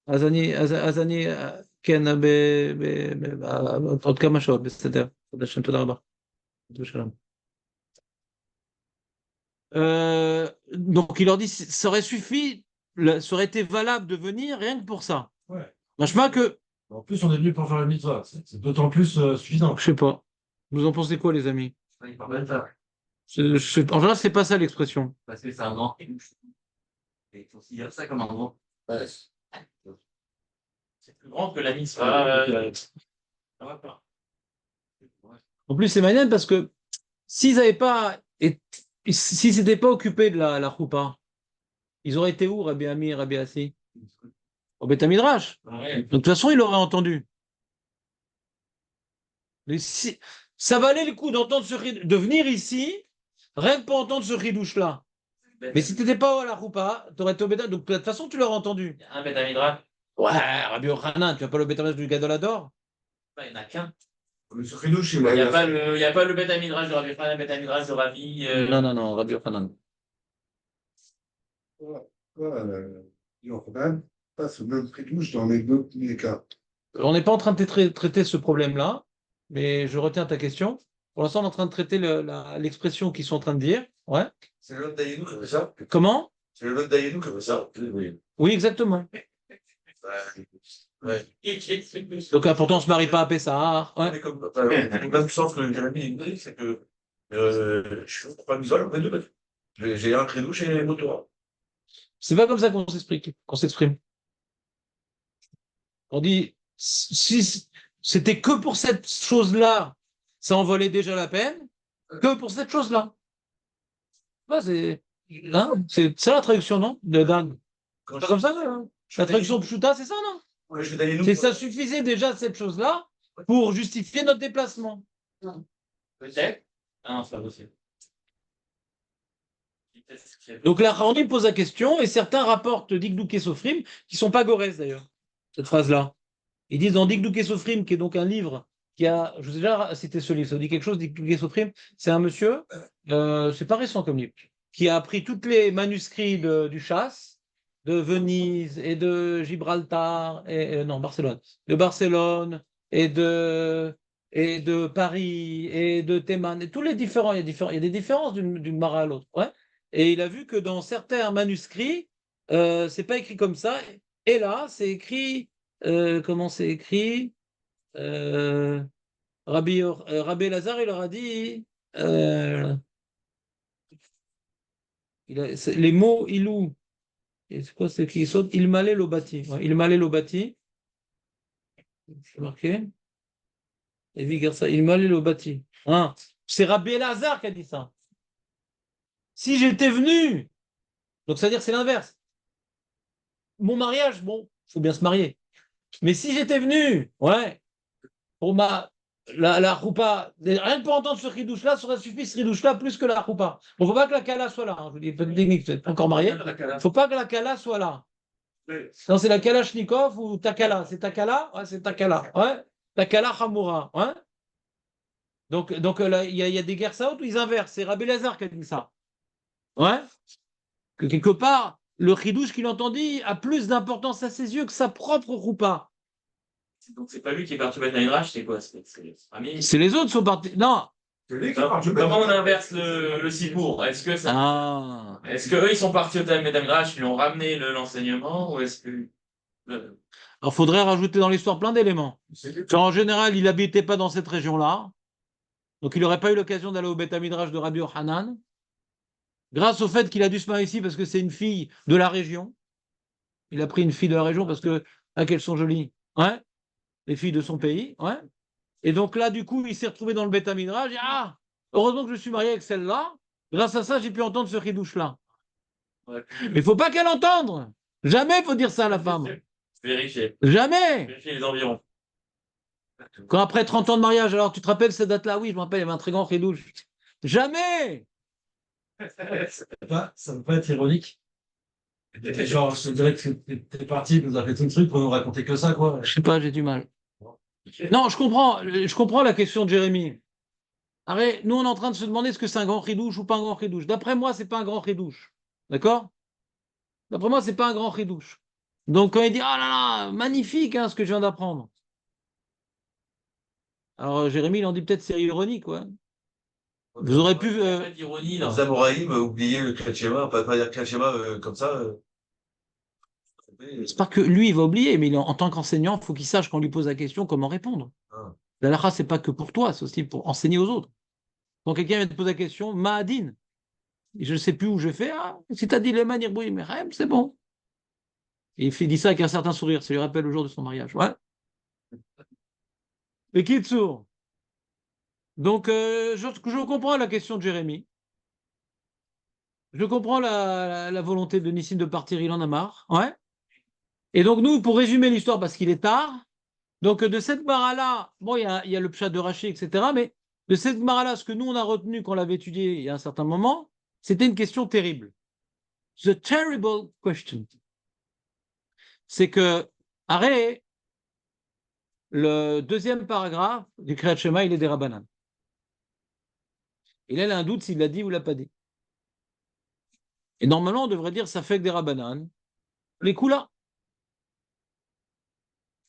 אז אני כן, עוד כמה שעות, בסדר. תודה רבה. Donc il leur dit, ça aurait suffi, ça aurait été valable de venir rien que pour ça. Ouais. Vachement que... En plus, on est venu pour faire le mitzvah. C'est d'autant plus suffisant. Je sais pas. Vous en pensez quoi, les amis? Il parle de ça. En général, c'est pas ça l'expression. Parce que c'est un grand film. Et il considère ça comme un grand. Ouais. C'est plus grand que la mitzvah. Ça va pas. En plus, c'est malin parce que s'ils n'avaient pas, s'ils s'étaient pas occupés de la choupa, ils auraient été où, Rabbi Ami et Rabbi Assi? Au Beth Midrash. Ouais. Donc, de toute façon, il aurait entendu. Mais ça valait le coup d'entendre de venir ici, rien que pour entendre ce ridouche-là. Mais si tu n'étais pas à la choupa, tu aurais été au Beth. Donc, de toute façon, tu l'aurais entendu. Un Beth Midrash. Ouais, Rabbi Yochanan, tu n'as pas le Beth Midrash du Gadol Hador? Il n'y en a qu'un. Mais ce Kiddush, Il n'y a pas le Beth Midrash de Rabbi Yochanan, le Beth Midrash de Rabbi. Non, Rabbi Yochanan. Yochanan passe le même Kiddush dans les deux cas. On n'est pas en train de traiter ce problème-là, mais je retiens ta question. Pour l'instant, on est en train de traiter l'expression qu'ils sont en train de dire. Ouais. C'est le Lot Dayenou qui fait ça? Comment? C'est le Lot Dayenou qui fait ça? Oui. Oui, exactement. Ouais. Donc, pourtant, on ne se marie pas à Pessah. Ouais. Mais comme, le même sens que Jérémy dit, c'est que je suis pas musulman, mais deux. J'ai un Kiddush et une Torah. C'est pas comme ça qu'on s'exprime. On dit, si c'était que pour cette chose-là, ça en valait déjà la peine, que pour cette chose-là. Bah, c'est ça la traduction, non? De dingue. C'est pas comme ça, hein. La traduction Pshuta, c'est ça, non? Ouais, je vais Dayenou. C'est ça suffisait déjà cette chose-là pour justifier notre déplacement. Peut-être. Ah non, c'est pas possible. Donc la Chachamim pose la question et certains rapportent Dikdouké Sofrim qui sont pas Gorès d'ailleurs, cette phrase-là. Ils disent dans Dikdouké Sofrim, qui est donc un livre qui a, je vous ai déjà cité ce livre, ça vous dit quelque chose, Dikdouké Sofrim? C'est un monsieur, c'est pas récent comme livre, qui a pris tous les manuscrits du Chasse de Venise et de Gibraltar, non, Barcelone, de Barcelone et de Paris et de Théman, et tous les différents, il y a des différences d'une mara à l'autre. Ouais. Et il a vu que dans certains manuscrits, c'est pas écrit comme ça. Et là, c'est écrit, comment c'est écrit? Euh, Rabbi Lazare, il leur a dit, euh, les mots ilou, et c'est quoi, c'est qui saute? Il m'allait le bâti. Ouais, il m'allait le bâti. C'est marqué. Et Vigarsa, il m'allait le bâti. Hein? C'est Rabbi Lazare qui a dit ça. Si j'étais venu, donc c'est-à-dire c'est l'inverse. Mon mariage, bon, il faut bien se marier. Mais si j'étais venu, ouais, pour la roupa, rien que pour entendre ce ridouche-là, ça aurait suffi ce ridouche-là plus que la roupa. Bon, faut pas que la kala soit là. Hein. Je vous dis, pas de technique, vous êtes encore marié. Faut pas que la kala soit là. Non, c'est la kalachnikov ou takala. C'est takala? Ouais, c'est takala. Ouais. Takala Hamura. Ouais. Donc là, il y a des guerres où ils inversent. C'est Rabbi Lazare qui a dit ça. Ouais. Que quelque part, le chidouche qu'il entendit a plus d'importance à ses yeux que sa propre roupa. Donc c'est pas lui qui est parti au Beth Midrash, c'est quoi? C'est les autres qui sont partis. Non. Comment on inverse le Sipour? Est-ce que eux ils sont partis au Beth Midrash, ils lui ont ramené l'enseignement, ou est-ce que Alors, faudrait rajouter dans l'histoire plein d'éléments. En général, il n'habitait pas dans cette région-là. Donc, il n'aurait pas eu l'occasion d'aller au Beth Midrash de Rabbi Yochanan. Grâce au fait qu'il a dû se marier ici parce que c'est une fille de la région. Il a pris une fille de la région parce que, ah, qu'elles sont jolies. Ouais. Les filles de son pays. Ouais. Et donc là, du coup, il s'est retrouvé dans le Beth Midrash. Ah, heureusement que je suis marié avec celle-là. Grâce à ça, j'ai pu entendre ce ridouche-là. Mais il ne faut pas qu'elle entende. Jamais il faut dire ça à la femme. Vérifier. Jamais. Vérifier les environs. Quand après 30 ans de mariage, alors tu te rappelles cette date-là? Oui, je me rappelle, il y avait un très grand ridouche. Jamais. Ça ne peut pas être ironique. Genre, je te dirais que t'es parti, tu nous as fait tout le truc pour nous raconter que ça, quoi. Je sais pas, j'ai du mal. Non, je comprends la question de Jérémy. Arrête, nous, on est en train de se demander est-ce que c'est un grand ridouche ou pas un grand ridouche. D'après moi, c'est pas un grand ridouche. D'accord? D'après moi, c'est pas un grand ridouche. Donc, quand il dit ah là là, magnifique hein, ce que je viens d'apprendre. Alors, Jérémy, il en dit peut-être c'est ironique, ouais. Vous aurez pu. Pas d'ironie, Les là. Amoraïm, oublier le Kriyat Shema, pas dire Kriyat Shema comme ça. C'est pas que lui, il va oublier, mais en tant qu'enseignant, il faut qu'il sache quand on lui pose la question comment répondre. Ah. La halakha, c'est pas que pour toi, c'est aussi pour enseigner aux autres. Quand quelqu'un vient te poser la question, Ma'adin, je ne sais plus où je fais, ah, si tu as dit les manières mais c'est bon. Et il dit ça avec un certain sourire, ça lui rappelle le jour de son mariage. Ouais. Et Kitsour. Donc, je comprends la question de Jérémy. Je comprends la volonté de Nissim de partir, il en a marre. Ouais. Et donc, nous, pour résumer l'histoire, parce qu'il est tard, donc de cette Gemara-là, bon, il y a le pshat de Rashi, etc., mais de cette Gemara-là, ce que nous, on a retenu quand on l'avait étudié il y a un certain moment, c'était une question terrible. The terrible question. C'est que, arrête, le deuxième paragraphe du Kriyat Shema, il est des Rabbanan. Il a un doute s'il l'a dit ou l'a pas dit. Et normalement, on devrait dire ça fait que des Rabbanan, les Kula.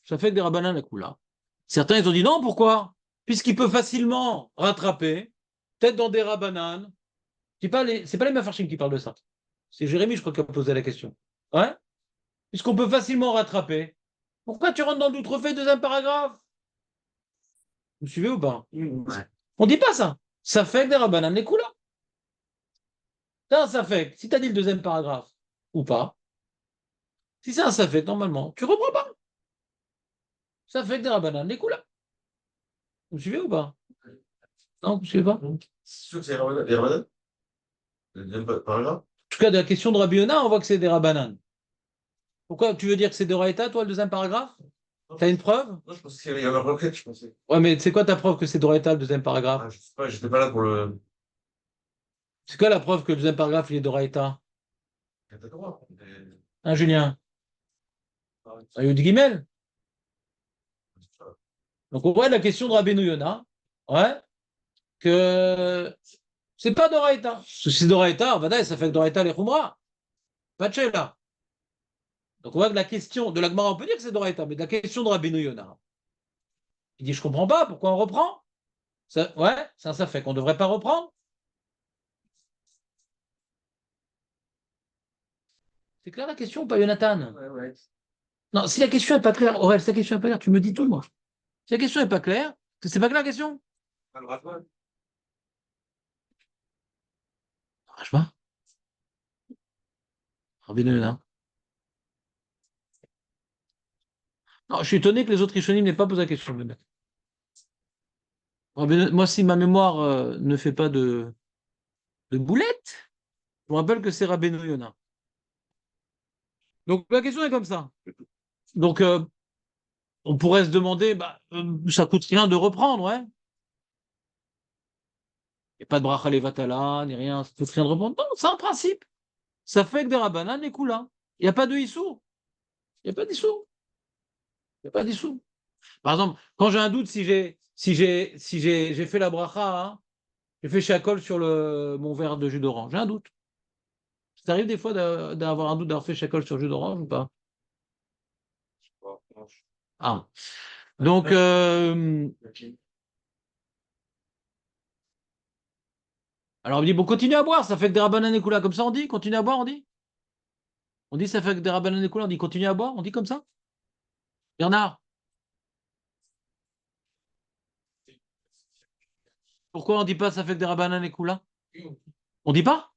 Ça fait que des Rabbanan, les Kula. Certains, ils ont dit non, pourquoi? Puisqu'il peut facilement rattraper, peut-être dans des Rabbanan. C'est pas les Mefarshim qui parlent de ça. C'est Jérémy, je crois, qui a posé la question. Ouais? Puisqu'on peut facilement rattraper. Pourquoi tu rentres dans le doute refait, deuxième paragraphe? Vous suivez ou pas? Ouais. On dit pas ça. Ça fait que des Rabbanan, les Kula. Ça fait que, si tu as dit le deuxième paragraphe, ou pas, si c'est un ça fait, normalement, tu reprends pas. Ça fait que des Rabbanan, les Kula. Vous suivez ou pas? Non, vous suivez pas? C'est sûr que c'est les Ramadan? Le deuxième paragraphe? En tout cas, de la question de Rabbi Yonah, on voit que c'est des Rabbanan. Pourquoi tu veux dire que c'est de Raïta, toi, le deuxième paragraphe? T'as une preuve? Non, je pensais qu'il y avait un requête, je pensais. Ouais, mais c'est quoi ta preuve que c'est de Raïta, le deuxième paragraphe? Ah, je sais pas, j'étais pas là pour le. C'est quoi la preuve que le deuxième paragraphe, il est de Raïta? D'accord. Hein, Julien? Il y a eu du guimel. Donc, on voit la question de Rabbi Yonah, ouais, que c'est pas d'Oraïta. Si c'est d'Oraïta, ça fait que d'Oraïta les Khumra. Pas de là. Donc on voit que la question de la Gemara, on peut dire que c'est d'Oraita, mais de la question de Rabbeinu Yonah, il dit, je comprends pas, pourquoi on reprend? Ouais, ça fait qu'on ne devrait pas reprendre. C'est clair la question ou pas, Jonathan? Ouais. Non, si la question n'est pas claire, Aurel, si la question n'est pas claire, tu me dis tout, moi. Si la question n'est pas claire, c'est pas clair la question? Franchement, Rabbeinu Yonah. Non, je suis étonné que les autres Rishonim n'aient pas posé la question. Moi, si ma mémoire ne fait pas de boulette, je me rappelle que c'est Rabbeinu Yonah. Donc la question est comme ça. Donc on pourrait se demander, ça coûte rien de reprendre, ouais. Il n'y a pas de bracha levatala, ni rien, ça coûte rien de reprendre. Non, c'est un principe. Ça fait que des rabanan et kula. Il n'y a pas de issou. Il n'y a pas d'issou. Il n'y a pas d'issou. Par exemple, quand j'ai un doute si j'ai fait la bracha, hein, j'ai fait shakol sur mon verre de jus d'orange, j'ai un doute. Ça arrive des fois d'avoir un doute d'avoir fait shakol sur le jus d'orange ou pas? Ah. Donc, alors on me dit, bon, continue à boire, ça fait que des rabanan et kula. Comme ça, on dit, continue à boire, on dit. On dit, ça fait que des rabanan et kula, on dit, continue à boire, on dit comme ça. Bernard, pourquoi on dit pas, ça fait que des rabanan et kula? On dit pas?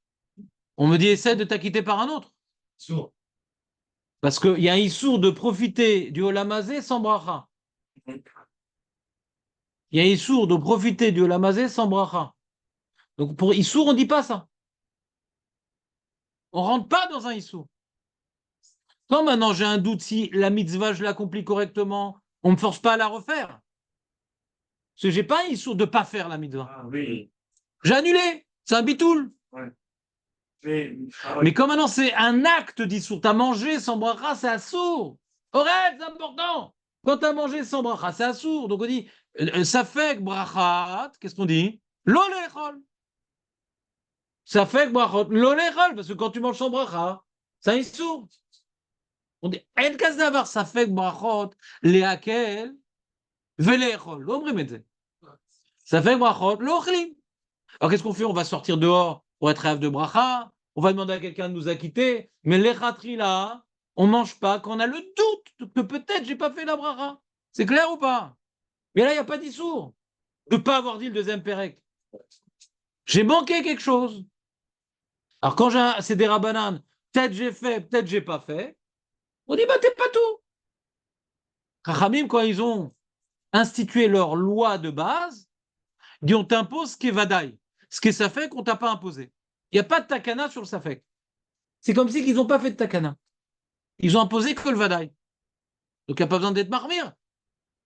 On me dit, essaie de t'acquitter par un autre. Sourd. Parce qu'il y a un issour de profiter du olamazé sans bracha. Il y a un issour de profiter du olamazé sans bracha. Donc pour issour, on ne dit pas ça. On ne rentre pas dans un issour. Quand maintenant j'ai un doute si la mitzvah, je l'accomplis correctement, on ne me force pas à la refaire. Parce que je n'ai pas un issour de ne pas faire la mitzvah. Ah oui. J'ai annulé. C'est un bitoul. Mais comme maintenant c'est un acte d'issour, tu as mangé sans bracha, c'est assour. Arrête, c'est important. Quand tu as mangé sans bracha, c'est assour. Donc on dit, ça fait que brachat, qu'est-ce qu'on dit? L'oléchol. Ça fait que brachot, l'oléchol, parce que quand tu manges sans bracha, c'est un issour. On dit, en cas d'avoir, ça fait que brachot, léakel, veléchol. Ça fait que brachot, l'ochlim. Alors qu'est-ce qu'on fait? On va sortir dehors pour être rêve de bracha. On va demander à quelqu'un de nous acquitter. Mais les ratris là, on ne mange pas quand on a le doute que peut-être j'ai pas fait la bracha. C'est clair ou pas? Mais là, il n'y a pas d'issour de ne pas avoir dit le deuxième pérec. J'ai manqué quelque chose. Alors quand c'est des rabananes, peut-être j'ai fait, peut-être j'ai pas fait. On dit, t'es pas tout. Chachamim, quand ils ont institué leur loi de base, ils disent, on t'impose ce qui est vadaï. Ce qui est safek, on t'a pas imposé. Il n'y a pas de takana sur le safek. C'est comme si ils n'ont pas fait de takana. Ils ont imposé que le vadaï. Donc il n'y a pas besoin d'être marmire.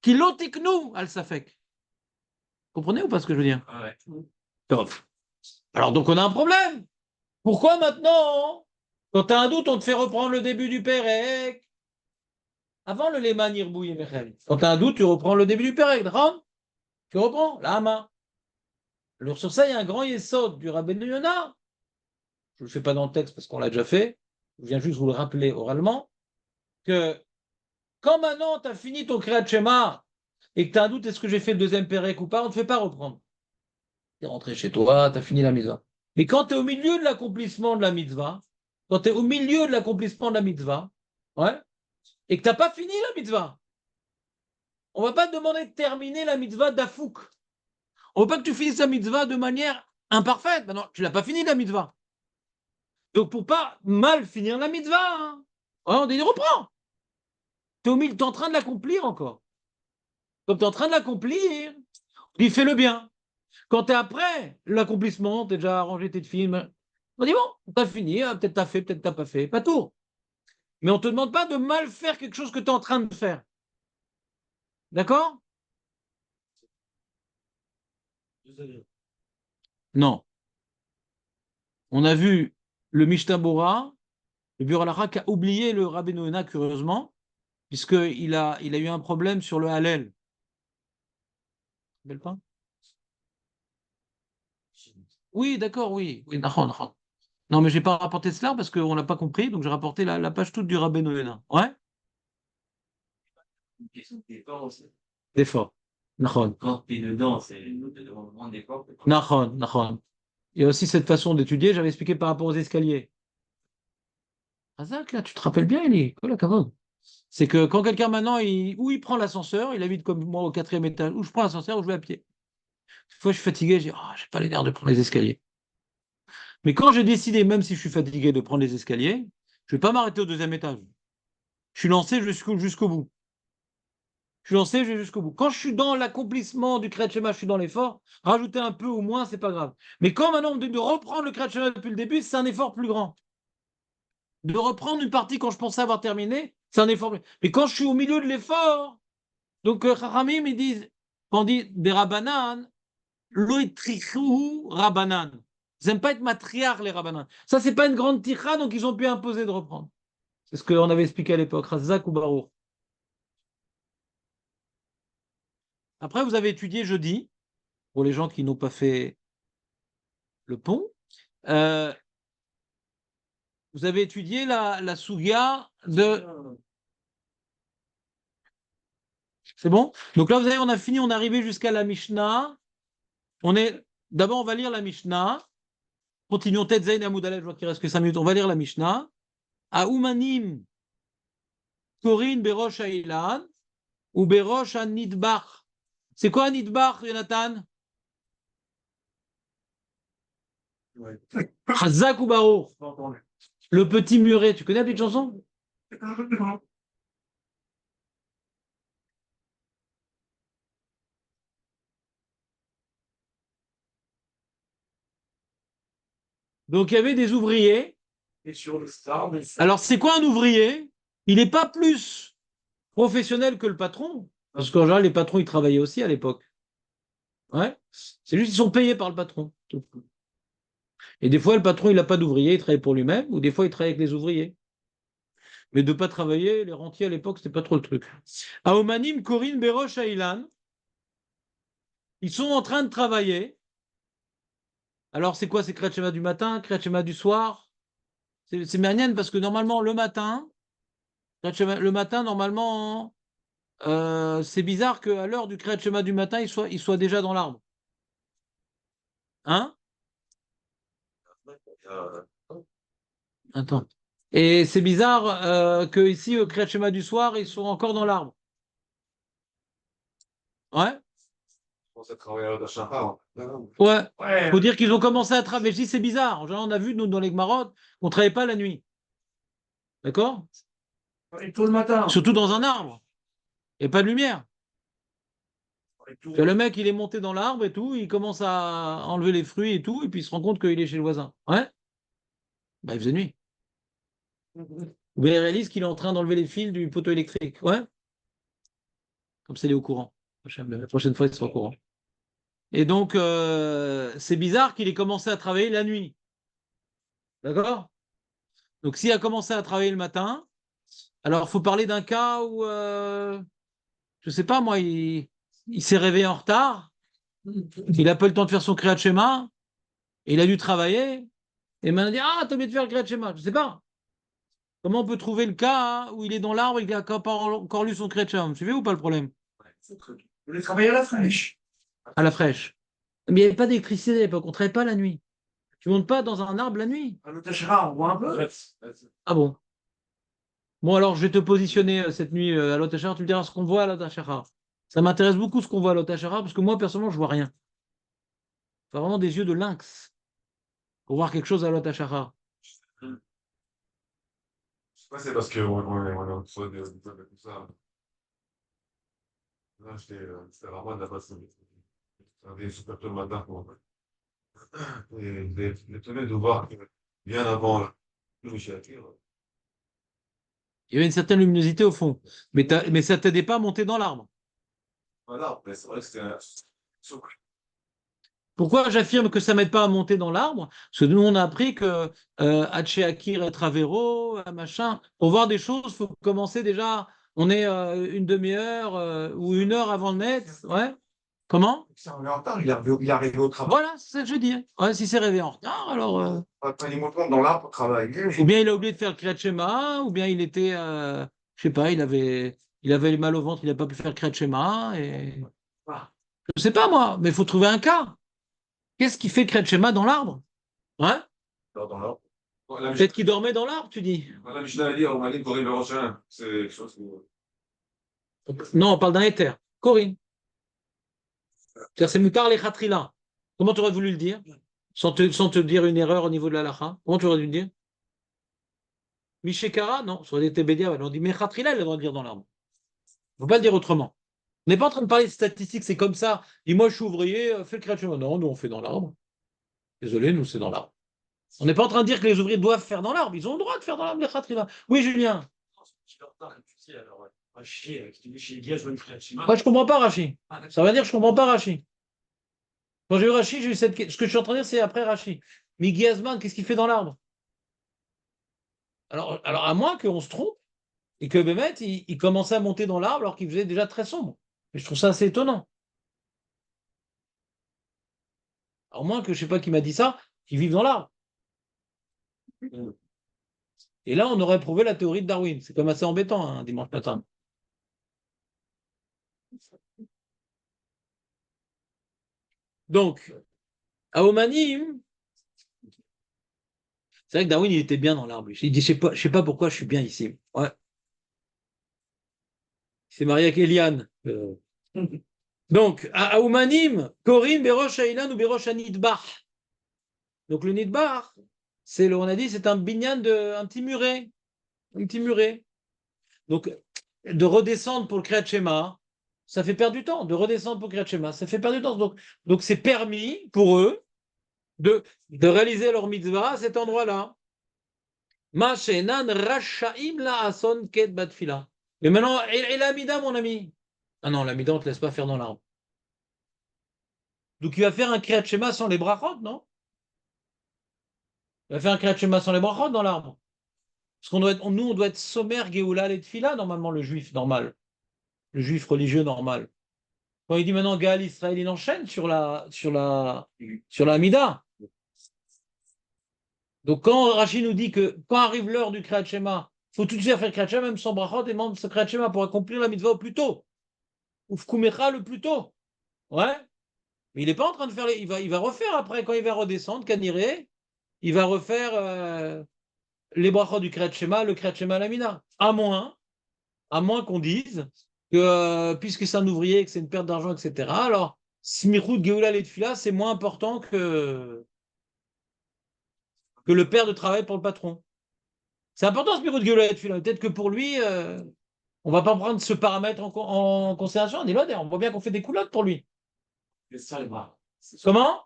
Qui nous al safek. Comprenez ou pas ce que je veux dire? Ouais. Top. Alors donc on a un problème. Pourquoi maintenant, quand tu as un doute, on te fait reprendre le début du pérec? Avant le Leman Irbouy et Mechel. Quand tu as un doute, tu reprends le début du pérec. Tu reprends, l'ama. Alors sur ça, il y a un grand yesod du Rabbeinu Yonah. Je ne le fais pas dans le texte parce qu'on l'a déjà fait. Je viens juste vous le rappeler oralement. Que quand maintenant tu as fini ton Kriyat Shema et que tu as un doute, est-ce que j'ai fait le deuxième pérec ou pas, on ne te fait pas reprendre. Tu es rentré chez toi, tu as fini la mitzvah. Mais quand tu es au milieu de l'accomplissement de la mitzvah, quand tu es au milieu de l'accomplissement de la mitzvah, ouais, et que tu n'as pas fini la mitzvah, on ne va pas te demander de terminer la mitzvah d'Afouk. On ne veut pas que tu finisses la mitzvah de manière imparfaite. Maintenant, tu ne l'as pas fini la mitzvah. Donc, pour pas mal finir la mitzvah, hein, ouais, on dit reprends. Tu es en train de l'accomplir encore. Comme tu es en train de l'accomplir, on dit fais-le bien. Quand tu es après l'accomplissement, tu as déjà arrangé tes films, on dit bon, tu as fini, peut-être tu as fait, peut-être tu n'as pas fait, pas tout. Mais on ne te demande pas de mal faire quelque chose que tu es en train de faire. D'accord? Non. On a vu le Mishnah Bora, le Biur Halacha, qui a oublié le Rabbeinu Yonah, curieusement, puisqu'il a eu un problème sur le Hallel. Pas oui, d'accord, oui. Oui, d'accord. Non, mais j'ai pas rapporté cela parce qu'on n'a pas compris, donc j'ai rapporté la page toute du Rabbeinu Yonah. Ouais? Une question d'effort aussi. D'effort. Nachon. Quand tu es dedans, c'est te demande moins d'effort. Nachon, nachon. Il y a aussi cette façon d'étudier, j'avais expliqué par rapport aux escaliers. Razak, là, tu te rappelles bien, Eli? Cool, la kavod. C'est que quand quelqu'un maintenant, ou il prend l'ascenseur, il habite comme moi au 4e étage, ou je prends l'ascenseur ou je vais à pied. Des fois, je suis fatigué, je dis, oh, j'ai pas les nerfs de prendre les escaliers. Mais quand j'ai décidé, même si je suis fatigué, de prendre les escaliers, je vais pas m'arrêter au 2e étage. Je suis lancé jusqu'au bout. Je suis lancé, je vais jusqu'au bout. Quand je suis dans l'accomplissement du Kriyat Shema, je suis dans l'effort, rajouter un peu ou moins, c'est pas grave. Mais quand maintenant on me dit de reprendre le Kriyat Shema depuis le début, c'est un effort plus grand. De reprendre une partie quand je pensais avoir terminé, c'est un effort plus grand. Mais quand je suis au milieu de l'effort, donc Chachamim, ils disent, quand on dit des Rabbanan, loitrichou Rabbanan. Ils n'aiment pas être matriarches, les Rabbanan. Ça, c'est pas une grande ticha, donc ils ont pu imposer de reprendre. C'est ce qu'on avait expliqué à l'époque, Razak ou Baruch. Après, vous avez étudié jeudi, pour les gens qui n'ont pas fait le pont. Vous avez étudié la Sougia de. C'est bon? Donc là, vous avez, on a fini, on est arrivé jusqu'à la Mishnah. D'abord, on va lire la Mishnah. Continuons Tet Zayin Amoud Aleph, je vois qu'il reste que 5 minutes. On va lire la Mishnah. À Umanim, Korin Berosh Ailan, ou Berosh Nidbach. C'est quoi Nidbach, Jonathan? Ouais. Chazak ou Baruch? Pas entendu. Le petit muret. Tu connais la petite chanson? Donc, il y avait des ouvriers. Et sur le star, mais ça. Alors, c'est quoi un ouvrier? Il n'est pas plus professionnel que le patron. Parce qu'en général, les patrons, ils travaillaient aussi à l'époque. Ouais. C'est juste qu'ils sont payés par le patron. Et des fois, le patron, il n'a pas d'ouvrier, il travaille pour lui-même, ou des fois, il travaille avec les ouvriers. Mais de ne pas travailler, les rentiers à l'époque, c'était pas trop le truc. À Omanim, Corinne, Berosh, Aïlan, ils sont en train de travailler. Alors, c'est quoi? C'est Kriyat Shema du matin, Kriyat Shema du soir? C'est Manian parce que normalement, le matin, normalement, c'est bizarre qu'à l'heure du Kriyat Shema du matin, il soit déjà dans l'arbre. Hein? Attends. Et c'est bizarre que ici, au Kriyat Shema du soir, ils sont encore dans l'arbre. Ouais? On s'est travaillé à Shahar. Ouais. Ouais. Faut dire qu'ils ont commencé à travailler. Je dis, c'est bizarre. En général, on a vu, nous, dans les Gmarot, qu'on ne travaillait pas la nuit. D'accord? Et tôt le matin. Surtout dans un arbre. Il n'y a pas de lumière. Et tout. Le mec, il est monté dans l'arbre et tout, il commence à enlever les fruits et tout, et puis il se rend compte qu'il est chez le voisin. Ouais? Bah, il faisait nuit. Ou il réalise qu'il est en train d'enlever les fils du poteau électrique. Ouais? Comme ça, il est au courant. La prochaine fois, il sera au courant. Et donc, c'est bizarre qu'il ait commencé à travailler la nuit. D'accord? Donc, s'il a commencé à travailler le matin, alors il faut parler d'un cas où, je sais pas moi, il s'est réveillé en retard, il n'a pas eu le temps de faire son Kriyat Shema, et il a dû travailler, et maintenant il dit, ah, t'as oublié de faire le Kriyat Shema. Je sais pas. Comment on peut trouver le cas où il est dans l'arbre et qu'il n'a pas encore lu son Kriyat Shema? Vous suivez ou pas le problème? Vous voulez travailler à la fraîche. À la fraîche. Mais il n'y avait pas d'électricité à l'époque, on ne travaillait pas la nuit. Tu ne montes pas dans un arbre la nuit. À l'Otachara, on voit un peu. Ah bon? Bon, alors je vais te positionner cette nuit à l'Otachara, tu me diras ce qu'on voit à l'Otachara. Ça m'intéresse beaucoup ce qu'on voit à l'Otachara, parce que moi, personnellement, je vois rien. Faut vraiment des yeux de lynx pour voir quelque chose à l'Otachara. Je sais pas, c'est parce qu'on est en train de tout ça. Là, c'était vraiment de la façon. C'était super tôt le matin pour moi. Et j'étais de voir que bien avant le Shakir. Il y avait une certaine luminosité au fond, mais ça ne t'aidait pas à monter dans l'arbre. Voilà, mais c'est vrai que c'était un souk. Pourquoi j'affirme que ça ne m'aide pas à monter dans l'arbre? Parce que nous, on a appris que Haché Akir et Travero, machin, pour voir des choses, il faut commencer déjà, on est une demi-heure ou 1 heure avant le net, ouais. Comment? Si on est en retard, il est arrivé au travail. Voilà, c'est ce que je veux dire. Ouais, si c'est réveillé en retard, alors. Quand il monte dans l'arbre pour travailler. Ou bien il a oublié de faire le Kriyat Shema, ou bien il était, je sais pas, il avait mal au ventre, il n'a pas pu faire le Kriyat Shema, et. Je sais pas moi, mais il faut trouver un cas. Qu'est-ce qui fait le Kriyat Shema dans l'arbre? Hein? Dans l'arbre. Peut-être qu'il dormait dans l'arbre, tu dis. La Mishnah a dit, on m'a dit Corinne le Rochin. C'est quelque chose que. Non, on parle d'un éther. Corinne. C'est-à-dire, c'est Mutar les Khatrila. Comment tu aurais voulu le dire? Sans te dire une erreur au niveau de la lacha. Comment tu aurais dû le dire? Mishekara? Non, ça aurait été Bédia. On dit Mechatrila, il a le droit de dire dans l'arbre. Il ne faut pas le dire autrement. On n'est pas en train de parler de statistiques, c'est comme ça. Dis-moi, je suis ouvrier, fais le Kriyat Shema. Non, nous, on fait dans l'arbre. Désolé, nous, c'est dans l'arbre. On n'est pas en train de dire que les ouvriers doivent faire dans l'arbre. Ils ont le droit de faire dans l'arbre les Khatrila. Oui, Julien. Moi, je comprends pas, Rachi. Ça va dire que je comprends pas, Rachi. Quand j'ai eu Rachi, j'ai eu cette question. Ce que je suis en train de dire, c'est après Rachi. Miguel Azman, qu'est-ce qu'il fait dans l'arbre? Alors, à moins qu'on se trompe et que Bémet, il commençait à monter dans l'arbre alors qu'il faisait déjà très sombre. Et je trouve ça assez étonnant. À moins que, je sais pas qui m'a dit ça, qu'il vive dans l'arbre. Et là, on aurait prouvé la théorie de Darwin. C'est comme assez embêtant, un dimanche matin. Donc, à Omanim, c'est vrai que Darwin, il était bien dans l'arbre. Il dit, je sais pas pourquoi je suis bien ici. Ouais. Il s'est marié avec Eliane. Donc, à Oumanim, Korim, Berosh Ailan ou Berosh Anidbach. Donc, le Nidbach, on a dit, c'est un binyan un petit muret. Un petit muret. Donc, de redescendre pour le Kriyat Shema, ça fait perdre du temps. De redescendre pour le Kriyat Shema, ça fait perdre du temps. Donc c'est permis pour eux de réaliser leur mitzvah à cet endroit-là. Ma shenan rashaim la ason ket batfila. Mais maintenant, et l'amida, mon ami? Ah non, l'amida, on ne te laisse pas faire dans l'arbre. Donc il va faire un Kriyat Shema sans les brachot, non? Il va faire un Kriyat Shema sans les brachot dans l'arbre. Parce nous, on doit être sommaire, Géoula, et Tfila, normalement, le juif normal. Le juif religieux normal. Quand il dit maintenant Gaal Israël, il enchaîne sur la Mida. Donc quand Rachid nous dit que quand arrive l'heure du Kriyat Shema, il faut tout de suite faire le Kriyat Shema, même sans brachot, et même ce Kriyat Shema pour accomplir la mitzvah au plus tôt. Ou Fkumecha le plus tôt. Ouais. Mais il n'est pas en train de faire il va refaire après, quand il va redescendre, Kaniré, il va refaire les brachot du Kriyat Shema, le Kriyat Shema à la Mida. À moins qu'on dise que puisque c'est un ouvrier, que c'est une perte d'argent, etc. Alors, Smichut, Geoula, Letfila, c'est moins important que le père de travail pour le patron. C'est important, Smichut, Geoula, Letfila. Peut-être que pour lui, on ne va pas prendre ce paramètre en considération. On voit bien qu'on fait des coulottes pour lui. Comment?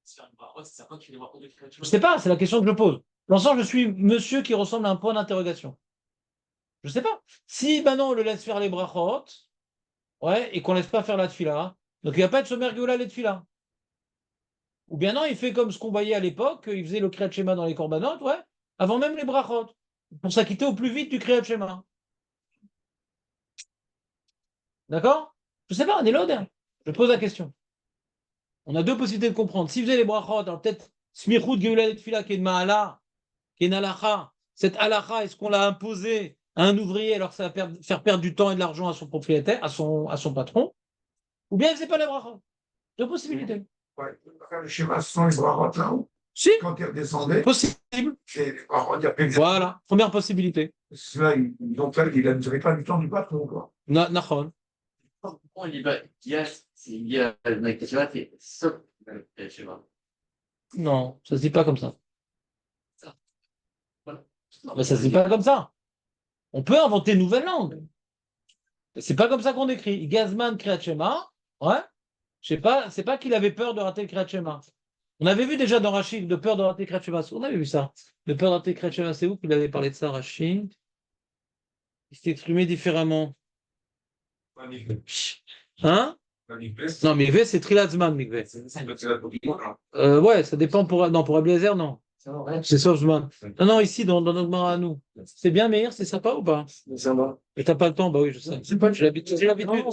Je ne sais pas, c'est la question que je pose. L'ensemble, je suis monsieur qui ressemble à un point d'interrogation. Je ne sais pas. Si maintenant on le laisse faire les brachot, ouais, et qu'on ne laisse pas faire la tfila, donc il ne va pas être sommaire Géoula les tfila. Ou bien non, il fait comme ce qu'on voyait à l'époque, il faisait le Kriyat Shema dans les korbanot, ouais, avant même les brachot, pour s'acquitter au plus vite du Kriyat Shema. D'accord? Je ne sais pas, on est là, je pose la question. On a deux possibilités de comprendre. S'il faisait les brachot, alors peut-être Smichut Géoula les tfila qui est de Ma'ala, qui est une halacha. Cette halacha, est-ce qu'on l'a imposée à un ouvrier alors que ça va faire perdre du temps et de l'argent à son propriétaire, à son patron? Ou bien c'est pas les brachot. Deux possibilités. Ouais, le schéma sans les brachot là-haut. Si, Quand il redescendait, possible. c'est les brachot, il y a plus de. Voilà, première possibilité. Cela, donc là, il n'avait pas du temps du patron, quoi. Nachon. Pourquoi il y a c'est sauf le schéma. Non, ça se dit pas comme ça. Voilà. Mais ça se dit pas comme ça. On peut inventer une nouvelle langue. C'est pas comme ça qu'on écrit. Gazman Kriyat Shema, ouais. Je sais pas, c'est pas qu'il avait peur de rater le Kriyat Shema. On avait vu déjà dans Rachid de peur de rater le Kriyat Shema. On avait vu ça. De peur de rater le Kriyat Shema, c'est où qu'il avait parlé de ça, Rachid? Il s'est exprimé différemment. Hein? Non, Mikvé, c'est Trilazman, Mikvé. Ouais, ça dépend pour Abiezer, non. C'est Sofzman. Non, ici, dans notre bar à nous. C'est bien, Meir, c'est sympa ou pas? Et t'as pas le temps? Bah oui, je sais. J'ai l'habitude.